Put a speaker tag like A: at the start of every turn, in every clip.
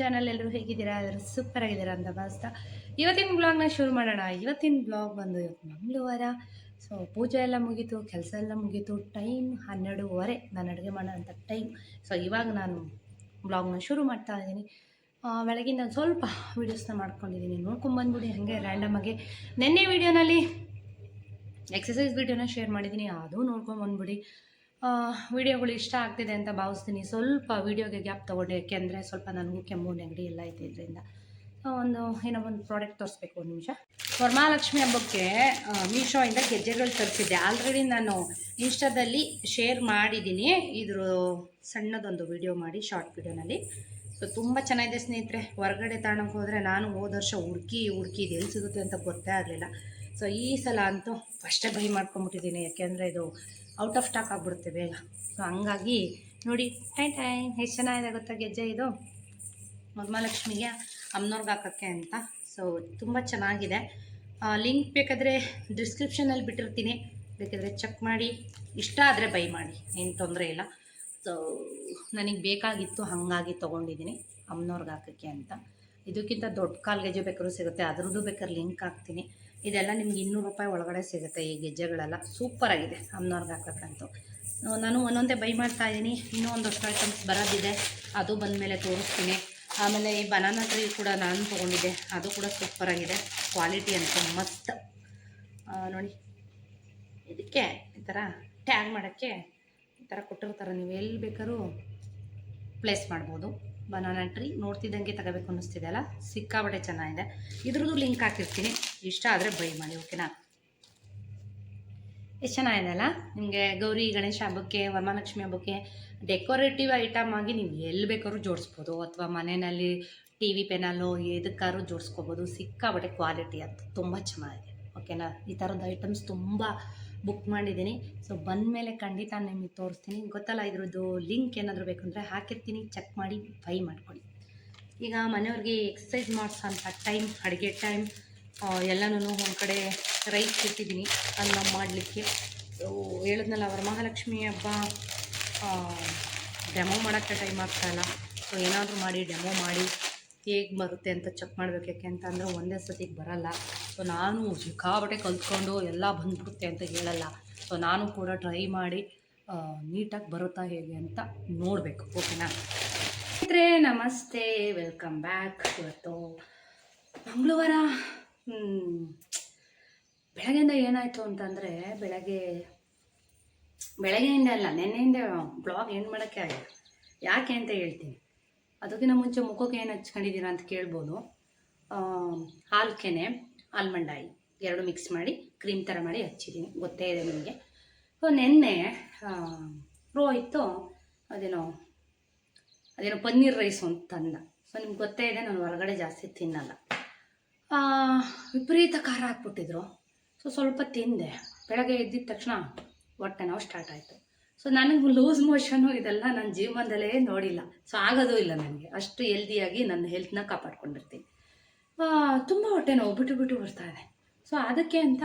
A: Channel. ಎಲ್ಲರೂ ಹೇಗಿದ್ದೀರಾ? ಎಲ್ಲರೂ ಸೂಪರ್ ಆಗಿದ್ದೀರಾ ಅಂತ ಭಾವಿಸ್ತಾ ಇವತ್ತಿನ ಬ್ಲಾಗ್ನ ಶುರು ಮಾಡೋಣ. ಇವತ್ತಿನ ಬ್ಲಾಗ್ ಬಂದು ಇವತ್ತು ಮಂಗಳವಾರ. ಸೊ ಪೂಜೆ ಎಲ್ಲ ಮುಗೀತು, ಕೆಲಸ ಎಲ್ಲ ಮುಗೀತು. ಟೈಮ್ 12:30 ನಾನು ಅಡುಗೆ ಮಾಡೋಂಥ ಟೈಮ್. ಸೊ ಇವಾಗ ನಾನು ಬ್ಲಾಗ್ನ ಶುರು ಮಾಡ್ತಾ ಇದ್ದೀನಿ. ಬೆಳಗಿಂದ ಸ್ವಲ್ಪ ವೀಡಿಯೋಸ್ನ ಮಾಡ್ಕೊಂಡಿದ್ದೀನಿ, ನೋಡ್ಕೊಂಬಂದ್ಬಿಡಿ ಹಾಗೆ ರ್ಯಾಂಡಮಾಗಿ. ನಿನ್ನೆ ವೀಡಿಯೋನಲ್ಲಿ ಎಕ್ಸಸೈಸ್ ವೀಡಿಯೋನ ಶೇರ್ ಮಾಡಿದ್ದೀನಿ, ಅದು ನೋಡ್ಕೊಂಬಂದ್ಬಿಡಿ. ವೀಡಿಯೋಗಳು ಇಷ್ಟ ಆಗ್ತಿದೆ ಅಂತ ಭಾವಿಸ್ತೀನಿ. ಸ್ವಲ್ಪ ವೀಡಿಯೋಗೆ ಗ್ಯಾಪ್ ತೊಗೊಂಡೆ, ಯಾಕೆಂದರೆ ಸ್ವಲ್ಪ ನನಗೂ ಕೆಮ್ಮು ನೆಗಡಿ ಎಲ್ಲ ಐತೆ. ಇದರಿಂದ ಏನೋ ಒಂದು ಪ್ರಾಡಕ್ಟ್ ತೋರಿಸ್ಬೇಕು. ಒಂದು ನಿಮಿಷ. ವರಮಹಾಲಕ್ಷ್ಮಿ ಹಬ್ಬಕ್ಕೆ ಮೀಶೋಯಿಂದ ಗೆಜ್ಜೆಗಳು ತರಿಸಿದ್ದೆ. ಆಲ್ರೆಡಿ ನಾನು ಇನ್ಸ್ಟಾದಲ್ಲಿ ಶೇರ್ ಮಾಡಿದ್ದೀನಿ, ಇದ್ರ ಸಣ್ಣದೊಂದು ವಿಡಿಯೋ ಮಾಡಿ ಶಾರ್ಟ್ ವಿಡಿಯೋನಲ್ಲಿ. ಸೊ ತುಂಬ ಚೆನ್ನಾಗಿದೆ ಸ್ನೇಹಿತರೆ. ಹೊರಗಡೆ ತಗೊಳಕ್ಕೆ ಹೋದರೆ ನಾನು ಹೋದ ವರ್ಷ ಹುಡುಕಿ ಇದು ಎಲ್ಲಿ ಸಿಗುತ್ತೆ ಅಂತ ಗೊತ್ತೇ ಆಗಲಿಲ್ಲ. ಸೊ ಈ ಸಲ ಅಂತೂ ಫಸ್ಟೇ ಬೈ ಮಾಡ್ಕೊಂಬಿಟ್ಟಿದ್ದೀನಿ, ಯಾಕೆಂದರೆ ಇದು ಔಟ್ ಆಫ್ ಸ್ಟಾಕ್ ಆಗಿಬಿಡುತ್ತೆ ಬೇಗ. ಸೊ ಹಂಗಾಗಿ ನೋಡಿ, ಟೈಮ್ ಎಷ್ಟು ಚೆನ್ನಾಗಿದೆ ಗೊತ್ತಾ ಗೆಜ್ಜೆ. ಇದು ವರಮಹಾಲಕ್ಷ್ಮಿಗೆ ಅಮ್ಮನವ್ರಿಗೆ ಹಾಕೋಕ್ಕೆ ಅಂತ. ಸೊ ತುಂಬ ಚೆನ್ನಾಗಿದೆ. ಲಿಂಕ್ ಬೇಕಾದರೆ ಡಿಸ್ಕ್ರಿಪ್ಷನಲ್ಲಿ ಬಿಟ್ಟಿರ್ತೀನಿ, ಬೇಕಾದರೆ ಚೆಕ್ ಮಾಡಿ. ಇಷ್ಟ ಆದರೆ ಬೈ ಮಾಡಿ, ಏನು ತೊಂದರೆ ಇಲ್ಲ. ಸೊ ನನಗೆ ಬೇಕಾಗಿತ್ತು, ಹಾಗಾಗಿ ತೊಗೊಂಡಿದ್ದೀನಿ ಅಮ್ಮನವ್ರಿಗೆ ಹಾಕೋಕ್ಕೆ ಅಂತ. ಇದಕ್ಕಿಂತ ದೊಡ್ಡ ಕಾಲು ಗೆಜ್ಜೆ ಬೇಕಾದ್ರೂ ಸಿಗುತ್ತೆ, ಅದ್ರದ್ದು ಬೇಕಾದ್ರೆ ಲಿಂಕ್ ಹಾಕ್ತೀನಿ. ಇದೆಲ್ಲ ನಿಮ್ಗೆ 200 ರೂಪಾಯಿ ಒಳಗಡೆ ಸಿಗುತ್ತೆ. ಈ ಗೆಜ್ಜೆಗಳೆಲ್ಲ ಸೂಪರಾಗಿದೆ ಅಮ್ಮನವ್ರಿಗೆ ಹಾಕೋಕ್ಕಂತೂ. ನಾನು ಒಂದೊಂದೇ ಬೈ ಮಾಡ್ತಾಯಿದ್ದೀನಿ. ಇನ್ನೂ ಒಂದಷ್ಟು ಐಟಮ್ಸ್ ಬರೋದಿದೆ, ಅದು ಬಂದಮೇಲೆ ತೋರಿಸ್ತೀನಿ. ಆಮೇಲೆ ಈ ಬನಾನಾ ಟ್ರೀ ಕೂಡ ನಾನು ತೊಗೊಂಡಿದ್ದೆ, ಅದು ಕೂಡ ಸೂಪರಾಗಿದೆ. ಕ್ವಾಲಿಟಿ ಅಂತ ಮಸ್ತ್. ನೋಡಿ, ಇದಕ್ಕೆ ಈ ಥರ ಟ್ಯಾಗ್ ಮಾಡೋಕ್ಕೆ ಈ ಥರ ಕೊಟ್ಟಿರ್ತಾರೆ, ನೀವು ಎಲ್ಲಿ ಬೇಕಾದ್ರೂ ಪ್ಲೇಸ್ ಮಾಡ್ಬೋದು. ಬನಾನಾ ಟ್ರೀ ನೋಡ್ತಿದ್ದಂಗೆ ತಗೋಬೇಕು ಅನ್ನಿಸ್ತಿದೆ ಅಲ್ಲ, ಸಿಕ್ಕಾಬಟ್ಟೆ ಚೆನ್ನಾಗಿದೆ. ಇದ್ರದ್ದು ಲಿಂಕ್ ಹಾಕಿರ್ತೀನಿ, ಇಷ್ಟ ಆದರೆ ಬೈ ಮಾಡಿ, ಓಕೆನಾ? ಎಷ್ಟು ಚೆನ್ನಾಗಿದೆ ಅಲ್ಲ. ನಿಮಗೆ ಗೌರಿ ಗಣೇಶ ಹಬ್ಬಕ್ಕೆ, ವರಮಹಾಲಕ್ಷ್ಮಿ ಹಬ್ಬಕ್ಕೆ ಡೆಕೋರೇಟಿವ್ ಐಟಮ್ ಆಗಿ ನೀವು ಎಲ್ಲಿ ಬೇಕಾದ್ರೂ ಜೋಡಿಸ್ಬೋದು, ಅಥವಾ ಮನೆಯಲ್ಲಿ ಟಿ ವಿ ಪೆನಲ್ಲು ಎದಕ್ಕಾದ್ರೂ ಜೋಡಿಸ್ಕೋಬೋದು. ಸಿಕ್ಕಾಬಟ್ಟೆ ಕ್ವಾಲಿಟಿ ಅಂತ ತುಂಬ ಚೆನ್ನಾಗಿದೆ, ಓಕೆನಾ? ಈ ಥರದ ಐಟಮ್ಸ್ ತುಂಬ ಬುಕ್ ಮಾಡಿದ್ದೀನಿ. ಸೊ ಬಂದಮೇಲೆ ಖಂಡಿತ ನಿಮಗೆ ತೋರಿಸ್ತೀನಿ. ಗೊತ್ತಲ್ಲ, ಇದ್ರದ್ದು ಲಿಂಕ್ ಏನಾದರೂ ಬೇಕಂದರೆ ಹಾಕಿರ್ತೀನಿ, ಚೆಕ್ ಮಾಡಿ ಬೈ ಮಾಡ್ಕೊಳ್ಳಿ. ಈಗ ಮನೆಯವ್ರಿಗೆ ಎಕ್ಸಸೈಸ್ ಮಾಡಿಸೋಂಥ ಟೈಮ್, ಅಡುಗೆ ಟೈಮ್ ಎಲ್ಲನೂ ಒಂದು ಕಡೆ ರೈಸ್ ಇಟ್ಟಿದ್ದೀನಿ ಅನ್ನ ಮಾಡಲಿಕ್ಕೆ. ಹೇಳಿದ್ನಲ್ಲ, ವರಮಹಾಲಕ್ಷ್ಮಿ ಹಬ್ಬ ಡೆಮೋ ಮಾಡೋಕ್ಕೆ ಟೈಮ್ ಆಗ್ತಾಯಿಲ್ಲ. ಸೊ ಏನಾದರೂ ಮಾಡಿ ಡೆಮೋ ಮಾಡಿ ಹೇಗೆ ಬರುತ್ತೆ ಅಂತ ಚೆಕ್ ಮಾಡಬೇಕು. ಯಾಕೆ ಅಂತಂದರೆ ಒಂದೇ ಸತಿಗೆ ಬರೋಲ್ಲ. ಸೊ ನಾನು ಸಿಕ್ಕಾಬಟ್ಟೆ ಕಲ್ತ್ಕೊಂಡು ಎಲ್ಲ ಬಂದ್ಬಿಡುತ್ತೆ ಅಂತ ಹೇಳಲ್ಲ. ಸೊ ನಾನು ಕೂಡ ಟ್ರೈ ಮಾಡಿ ನೀಟಾಗಿ ಬರುತ್ತಾ ಹೇಗೆ ಅಂತ ನೋಡಬೇಕು, ಓಕೆನಾ? ಸ್ನೇಹಿತರೆ ನಮಸ್ತೆ, ವೆಲ್ಕಮ್ ಬ್ಯಾಕ್. ಇವತ್ತು ಮಂಗಳವಾರ. ಬೆಳಗ್ಗೆಯಿಂದ ಏನಾಯಿತು ಅಂತಂದರೆ, ಬೆಳಗ್ಗೆಯಿಂದ ಅಲ್ಲ, ನೆನ್ನೆಯಿಂದ ಬ್ಲಾಗ್ ಏನು ಮಾಡೋಕ್ಕೆ ಆಗಿಲ್ಲ. ಯಾಕೆ ಅಂತ ಹೇಳ್ತೀನಿ. ಅದಕ್ಕಿಂತ ಮುಂಚೆ ಮುಖಕ್ಕೆ ಏನು ಹಚ್ಕೊಂಡಿದ್ದೀರಾ ಅಂತ ಕೇಳ್ಬೋದು. ಹಾಲು ಕೆನೆ, ಆಲ್ಮಂಡ್ ಆಯಿಲ್ 2 ಮಿಕ್ಸ್ ಮಾಡಿ ಕ್ರೀಮ್ ಥರ ಮಾಡಿ ಹಚ್ಚಿದ್ದೀನಿ, ಗೊತ್ತೇ ಇದೆ ನಿಮಗೆ. ಸೊ ನೆನ್ನೆ ರೋಹಿತ್ತು ಅದೇನೋ ಪನ್ನೀರ್ ರೈಸ್ ಅಂತ ತಂದ. ಸೊ ನಿಮ್ಗೆ ಗೊತ್ತೇ ಇದೆ, ನಾನು ಹೊರಗಡೆ ಜಾಸ್ತಿ ತಿನ್ನಲ್ಲ. ವಿಪರೀತ ಖಾರ ಹಾಕ್ಬಿಟ್ಟಿದ್ರು. ಸೊ ಸ್ವಲ್ಪ ತಿಂದೆ. ಬೆಳಗ್ಗೆ ಎದ್ದಿದ ತಕ್ಷಣ ಹೊಟ್ಟೆ ನೋವು ಸ್ಟಾರ್ಟ್ ಆಯಿತು. ಸೊ ನನಗೆ ಲೂಸ್ ಮೋಷನು ಇದೆಲ್ಲ ನನ್ನ ಜೀವನದಲ್ಲೇ ನೋಡಿಲ್ಲ. ಸೊ ಆಗೋದು ಇಲ್ಲ ನನಗೆ. ಅಷ್ಟು ಹೆಲ್ದಿಯಾಗಿ ನನ್ನ ಹೆಲ್ತ್ನ ಕಾಪಾಡ್ಕೊಂಡಿರ್ತೀನಿ. ತುಂಬ ಹೊಟ್ಟೆ ನೋವು ಬಿಟ್ಟು ಬರ್ತಾಯಿದೆ. ಸೊ ಅದಕ್ಕೆ ಅಂತ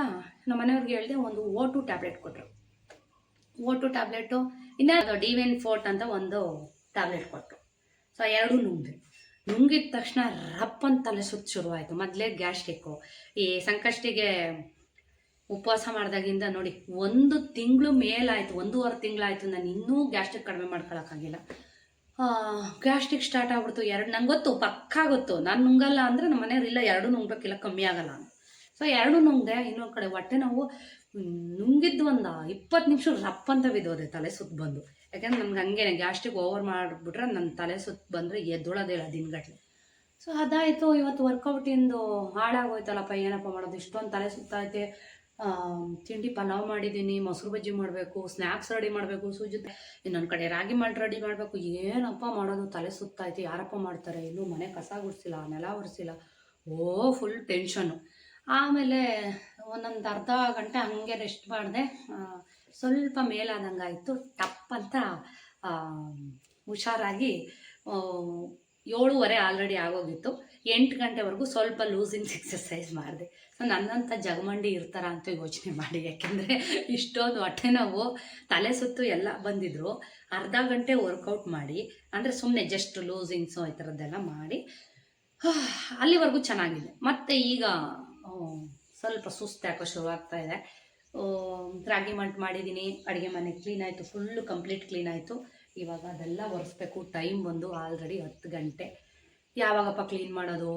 A: ನಮ್ಮ ಮನೆಯವ್ರಿಗೆ ಹೇಳಿದೆ, ಒಂದು O2 ಟ್ಯಾಬ್ಲೆಟ್ ಕೊಟ್ಟರು. O2 ಟ್ಯಾಬ್ಲೆಟು, ಇನ್ನು ಅದು D-N-Forte ಅಂತ ಒಂದು ಟ್ಯಾಬ್ಲೆಟ್ ಕೊಟ್ಟರು. ಸೊ 2 ನುಂಗಿದ ತಕ್ಷಣ ರಪ್ಪಂತ ತಲೆ ಸುತ್ತು ಶುರುವಾಯಿತು. ಮೊದಲೇ ಗ್ಯಾಸ್ಟ್ರಿಕ್ಕು. ಈ ಸಂಕಷ್ಟಿಗೆ ಉಪವಾಸ ಮಾಡಿದಾಗಿಂದ ನೋಡಿ 1 ತಿಂಗಳು ಮೇಲಾಯಿತು, 1.5 ತಿಂಗಳಾಯಿತು. ನಾನು ಇನ್ನೂ ಗ್ಯಾಸ್ಟ್ರಿಕ್ ಕಡಿಮೆ ಮಾಡ್ಕೊಳಕ್ಕಾಗಿಲ್ಲ. ಗ್ಯಾಸ್ಟ್ರಿಕ್ ಸ್ಟಾರ್ಟ್ ಆಗ್ಬಿಡ್ತು. ನಂಗೆ ಗೊತ್ತು, ಪಕ್ಕಾ ಗೊತ್ತು, ನಾನು ನುಂಗಲ್ಲ ಅಂದರೆ ನಮ್ಮ ಮನೆಯವ್ರು ಇಲ್ಲ 2 ನುಂಗ್ಬೇಕಿಲ್ಲ, ಕಮ್ಮಿ ಆಗಲ್ಲ ಅಂತ. ಸೊ 2 ನುಂಗ್ದೆ. ಇನ್ನೊಂದು ಕಡೆ ಹೊಟ್ಟೆ ನಾವು ನುಂಗಿದ್ದು ಒಂದು 20 ನಿಮಿಷ ರಪ್ಪಂತ ಬಿದ್ದೋದೆ, ತಲೆ ಸುತ್ತು ಬಂದು. ಯಾಕೆಂದ್ರೆ ನಮ್ಗೆ ಹಂಗೇನೆ ಗ್ಯಾಸ್ಟ್ರಿಕ್ ಓವರ್ ಮಾಡಿಬಿಟ್ರೆ ನನ್ನ ತಲೆ ಸುತ್ತು ಬಂದರೆ ಎದ್ದೊಳೋದಿಲ್ಲ ದಿನಗಟ್ಟಲೆ. ಸೊ ಅದಾಯಿತು. ಇವತ್ತು ವರ್ಕೌಟಿಂದು ಹಾಳಾಗೋಯ್ತಲ್ಲಪ್ಪ, ಏನಪ್ಪ ಮಾಡೋದು, ಇಷ್ಟೊಂದು ತಲೆ ಸುತ್ತೈತೆ. ತಿಂಡಿ ಪಲಾವ್ ಮಾಡಿದ್ದೀನಿ, ಮೊಸರು ಬಜ್ಜಿ ಮಾಡಬೇಕು, ಸ್ನ್ಯಾಕ್ಸ್ ರೆಡಿ ಮಾಡಬೇಕು, ಇನ್ನೊಂದು ಕಡೆ ರಾಗಿ ಮಾಲ್ಟ್ ರೆಡಿ ಮಾಡಬೇಕು. ಏನಪ್ಪ ಮಾಡೋದು, ತಲೆ ಸುತ್ತಾಯ್ತು. ಯಾರಪ್ಪ ಮಾಡ್ತಾರೆ, ಇನ್ನೂ ಮನೆ ಕಸ ಗುಡಿಸಿಲ್ಲ, ನೆಲ ಒರೆಸಿಲ್ಲ. ಫುಲ್ ಟೆನ್ಷನ್ನು. ಆಮೇಲೆ ಒಂದೊಂದು ಅರ್ಧ ಗಂಟೆ ಹಾಗೆ ರೆಸ್ಟ್ ಮಾಡಿದೆ. ಸ್ವಲ್ಪ ಮೇಲಾದಂಗಾಯಿತು. ಟಪ್ ಅಂತ ಹುಷಾರಾಗಿ 7:30 ಆಲ್ರೆಡಿ ಆಗೋಗಿತ್ತು. 8 ಗಂಟೆವರೆಗೂ ಸ್ವಲ್ಪ ಲೂಸಿಂಗ್ ಎಕ್ಸಸೈಸ್ ಮಾಡಿದೆ. ಸೊ ನನ್ನಂಥ ಜಗಮಂಡಿ ಇರ್ತಾರ ಅಂತ ಯೋಚನೆ ಮಾಡಿ, ಯಾಕೆಂದರೆ ಇಷ್ಟೊಂದು ಹೊಟ್ಟೆ ನೋವು, ತಲೆ ಸುತ್ತು ಎಲ್ಲ ಬಂದಿದ್ರು. ಅರ್ಧ ಗಂಟೆ ವರ್ಕೌಟ್ ಮಾಡಿ, ಅಂದರೆ ಸುಮ್ಮನೆ ಜಸ್ಟ್ ಲೂಸಿಂಗ್ಸು ಈ ಥರದ್ದೆಲ್ಲ ಮಾಡಿ ಅಲ್ಲಿವರೆಗೂ ಚೆನ್ನಾಗಿದೆ. ಮತ್ತು ಈಗ ಸ್ವಲ್ಪ ಸುಸ್ತು ಯಾಕೋ ಶುರುವಾಗ್ತಾ ಇದೆ. ರಾಗಿ ಮಂಟ್ ಮಾಡಿದ್ದೀನಿ, ಅಡುಗೆ ಮನೆ ಕ್ಲೀನ್ ಆಯಿತು, ಫುಲ್ಲು ಕಂಪ್ಲೀಟ್ ಕ್ಲೀನ್ ಆಯಿತು. ಇವಾಗ ಅದೆಲ್ಲ ಒರೆಸ್ಬೇಕು. ಟೈಮ್ ಬಂದು ಆಲ್ರೆಡಿ 10 ಗಂಟೆ. ಯಾವಾಗಪ್ಪ ಕ್ಲೀನ್ ಮಾಡೋದು?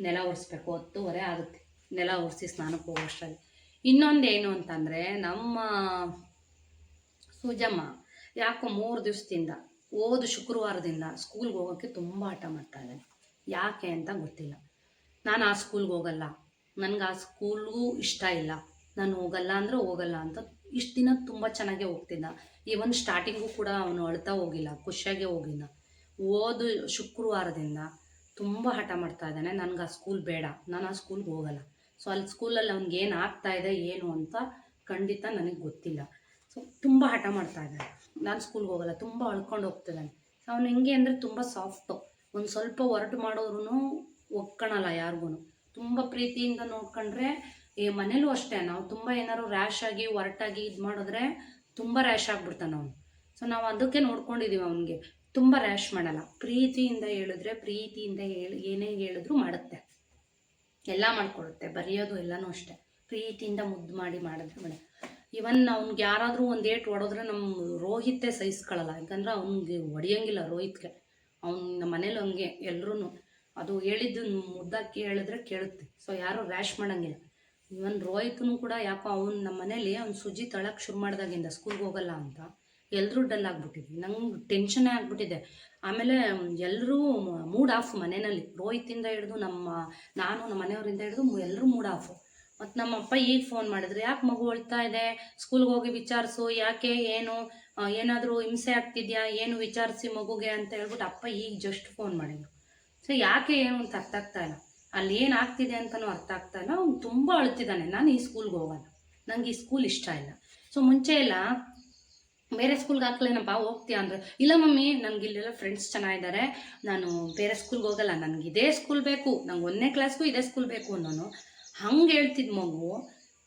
A: ನೆಲ ಒರೆಸ್ಬೇಕು, 10:30 ಆಗುತ್ತೆ ನೆಲ ಒರೆಸಿ ಸ್ನಾನಕ್ಕೆ ಹೋಗೋಷ್ಟರಲ್ಲಿ. ಇನ್ನೊಂದೇನು ಅಂತಂದರೆ, ನಮ್ಮ ಸುಜಮ್ಮ ಯಾಕೋ 3 ದಿವಸದಿಂದ ಹೋದ ಶುಕ್ರವಾರದಿಂದ ಸ್ಕೂಲ್ಗೆ ಹೋಗೋಕ್ಕೆ ತುಂಬ ಹಠ ಮಾಡ್ತಾಯಿದ್ದಾನೆ. ಯಾಕೆ ಅಂತ ಗೊತ್ತಿಲ್ಲ. ನಾನು ಆ ಸ್ಕೂಲ್ಗೆ ಹೋಗಲ್ಲ, ನನಗೆ ಆ ಸ್ಕೂಲ್ಗೂ ಇಷ್ಟ ಇಲ್ಲ, ನಾನು ಹೋಗಲ್ಲ ಅಂದರೆ ಹೋಗಲ್ಲ ಅಂತ ಇಷ್ಟು ದಿನ ತುಂಬ ಚೆನ್ನಾಗೇ ಹೋಗ್ತಿದ್ದ. ಈವನ್ ಸ್ಟಾರ್ಟಿಂಗು ಕೂಡ ಅವನು ಅಳ್ತಾ ಹೋಗಿಲ್ಲ, ಖುಷಿಯಾಗೇ ಹೋಗಿಲ್ಲ. ಹೋದ ಶುಕ್ರವಾರದಿಂದ ತುಂಬ ಹಠ ಮಾಡ್ತಾ ಇದ್ದಾನೆ, ನನಗೆ ಆ ಸ್ಕೂಲ್ ಬೇಡ, ನಾನು ಆ ಸ್ಕೂಲ್ಗೆ ಹೋಗಲ್ಲ. ಸೊ ಅಲ್ಲಿ ಸ್ಕೂಲಲ್ಲಿ ಅವ್ನಿಗೆ ಏನು ಆಗ್ತಾಯಿದೆ ಏನು ಅಂತ ಖಂಡಿತ ನನಗೆ ಗೊತ್ತಿಲ್ಲ. ಸೊ ತುಂಬ ಹಠ ಮಾಡ್ತಾ ಇದ್ದಾನೆ, ನಾನು ಸ್ಕೂಲ್ಗೆ ಹೋಗಲ್ಲ, ತುಂಬ ಅಳ್ಕೊಂಡು ಹೋಗ್ತಿದ್ದಾನೆ. ಅವನು ಹೆಂಗೆ ಅಂದರೆ ತುಂಬ ಸಾಫ್ಟು, ಒಂದು ಸ್ವಲ್ಪ ಹೊರಟು ಮಾಡೋದ್ರೂ ಒಪ್ಕೊಳಲ್ಲ ಯಾರಿಗೂ. ತುಂಬ ಪ್ರೀತಿಯಿಂದ ನೋಡ್ಕೊಂಡ್ರೆ, ಈ ಮನೇಲೂ ಅಷ್ಟೇ, ನಾವು ತುಂಬ ಏನಾದ್ರು ರ್ಯಾಶ್ ಆಗಿ ಹೊರಟಾಗಿ ಇದು ಮಾಡಿದ್ರೆ ತುಂಬ ರ್ಯಾಶ್ ಆಗಿಬಿಡ್ತಾನೆ ಅವನು. ಸೊ ನಾವು ಅದಕ್ಕೆ ನೋಡ್ಕೊಂಡಿದ್ದೀವಿ, ಅವನಿಗೆ ತುಂಬ ರ್ಯಾಶ್ ಮಾಡಲ್ಲ. ಪ್ರೀತಿಯಿಂದ ಹೇಳಿದ್ರೆ, ಪ್ರೀತಿಯಿಂದ ಏನೇ ಹೇಳಿದ್ರು ಮಾಡುತ್ತೆ, ಎಲ್ಲ ಮಾಡಿಕೊಡುತ್ತೆ. ಬರೆಯೋದು ಎಲ್ಲನೂ ಅಷ್ಟೇ, ಪ್ರೀತಿಯಿಂದ ಮುದ್ದು ಮಾಡಿ ಮಾಡಿದ್ರೆ ಬೇಡ. ಇವನ್ ಅವ್ನಿಗೆ ಯಾರಾದರೂ ಒಂದು ಏಟು ಹೊಡೆದ್ರೆ ನಮ್ಮ ರೋಹಿತೇ ಸಹಿಸ್ಕೊಳ್ಳಲ್ಲ, ಯಾಕಂದ್ರೆ ಅವ್ನಿಗೆ ಹೊಡಿಯೋಂಗಿಲ್ಲ ರೋಹಿತ್ಗೆ. ನಮ್ಮ ಮನೇಲಿ ಹಂಗೆ ಎಲ್ಲರೂ ಅದು ಹೇಳಿದ್ದು ಮುದ್ದಾಕಿ ಹೇಳಿದ್ರೆ ಕೇಳುತ್ತೆ. ಸೊ ಯಾರೂ ರ್ಯಾಶ್ ಮಾಡೋಂಗಿಲ್ಲ. ಇವನ್ ರೋಹಿತ್ನು ಕೂಡ ಯಾಕೋ ನಮ್ಮ ಮನೇಲಿ ಅವ್ನು ಸುಜಿತ್ ಅಳಕ್ಕೆ ಶುರು ಮಾಡಿದಾಗಿಂದ ಸ್ಕೂಲ್ಗೆ ಹೋಗಲ್ಲ ಅಂತ ಎಲ್ಲರೂ ಡಲ್ ಆಗಿಬಿಟ್ಟಿದ್ವಿ. ನಂಗೆ ಟೆನ್ಷನ್ನೇ ಆಗಿಬಿಟ್ಟಿದೆ. ಆಮೇಲೆ ಎಲ್ಲರೂ ಮೂಡ್ ಆಫ್ ಮನೆಯಲ್ಲಿ, ರೋಹಿತಿಂದ ಹಿಡಿದು ನಾನು ನಮ್ಮ ಮನೆಯವರಿಂದ ಹಿಡಿದು ಎಲ್ಲರೂ ಮೂಡ್ ಆಫು. ಮತ್ತು ನಮ್ಮಪ್ಪ ಈಗ ಫೋನ್ ಮಾಡಿದ್ರೆ, ಯಾಕೆ ಮಗು ಅಳ್ತಾ ಇದೆ, ಸ್ಕೂಲ್ಗೆ ಹೋಗಿ ವಿಚಾರಿಸು, ಯಾಕೆ ಏನು ಏನಾದರೂ ಹಿಂಸೆ ಆಗ್ತಿದ್ಯಾ, ಏನು ವಿಚಾರಿಸಿ ಮಗುಗೆ ಅಂತ ಹೇಳ್ಬಿಟ್ಟು ಅಪ್ಪ ಈಗ ಜಸ್ಟ್ ಫೋನ್ ಮಾಡಿದ್ರು. ಸೊ ಯಾಕೆ ಏನು ಅಂತ ಅರ್ಥ ಆಗ್ತಾ ಇಲ್ಲ, ಅಲ್ಲಿ ಏನು ಆಗ್ತಿದೆ ಅಂತಲೂ ಅರ್ಥ ಆಗ್ತಾ ಇಲ್ಲ. ಅವ್ನು ತುಂಬ ಅಳ್ತಿದ್ದಾನೆ, ನಾನು ಈ ಸ್ಕೂಲ್ಗೆ ಹೋಗಲ್ಲ, ನನಗೆ ಈ ಸ್ಕೂಲ್ ಇಷ್ಟ ಇಲ್ಲ. ಸೊ ಮುಂಚೆ ಎಲ್ಲ ಬೇರೆ ಸ್ಕೂಲ್ಗೆ ಹಾಕ್ಲೇನಪ್ಪ ಹೋಗ್ತೀಯ ಅಂದರೆ, ಇಲ್ಲ ಮಮ್ಮಿ ನನಗೆ ಇಲ್ಲೆಲ್ಲ ಫ್ರೆಂಡ್ಸ್ ಚೆನ್ನಾಗಿದ್ದಾರೆ, ನಾನು ಬೇರೆ ಸ್ಕೂಲ್ಗೆ ಹೋಗಲ್ಲ, ನನಗೆ ಇದೇ ಸ್ಕೂಲ್ ಬೇಕು, ನಂಗೆ 1ನೇ ಕ್ಲಾಸ್ಗೂ ಇದೇ ಸ್ಕೂಲ್ ಬೇಕು ಅನ್ನೋನು. ಹಂಗೆ ಹೇಳ್ತಿದ್ದ ಮಗು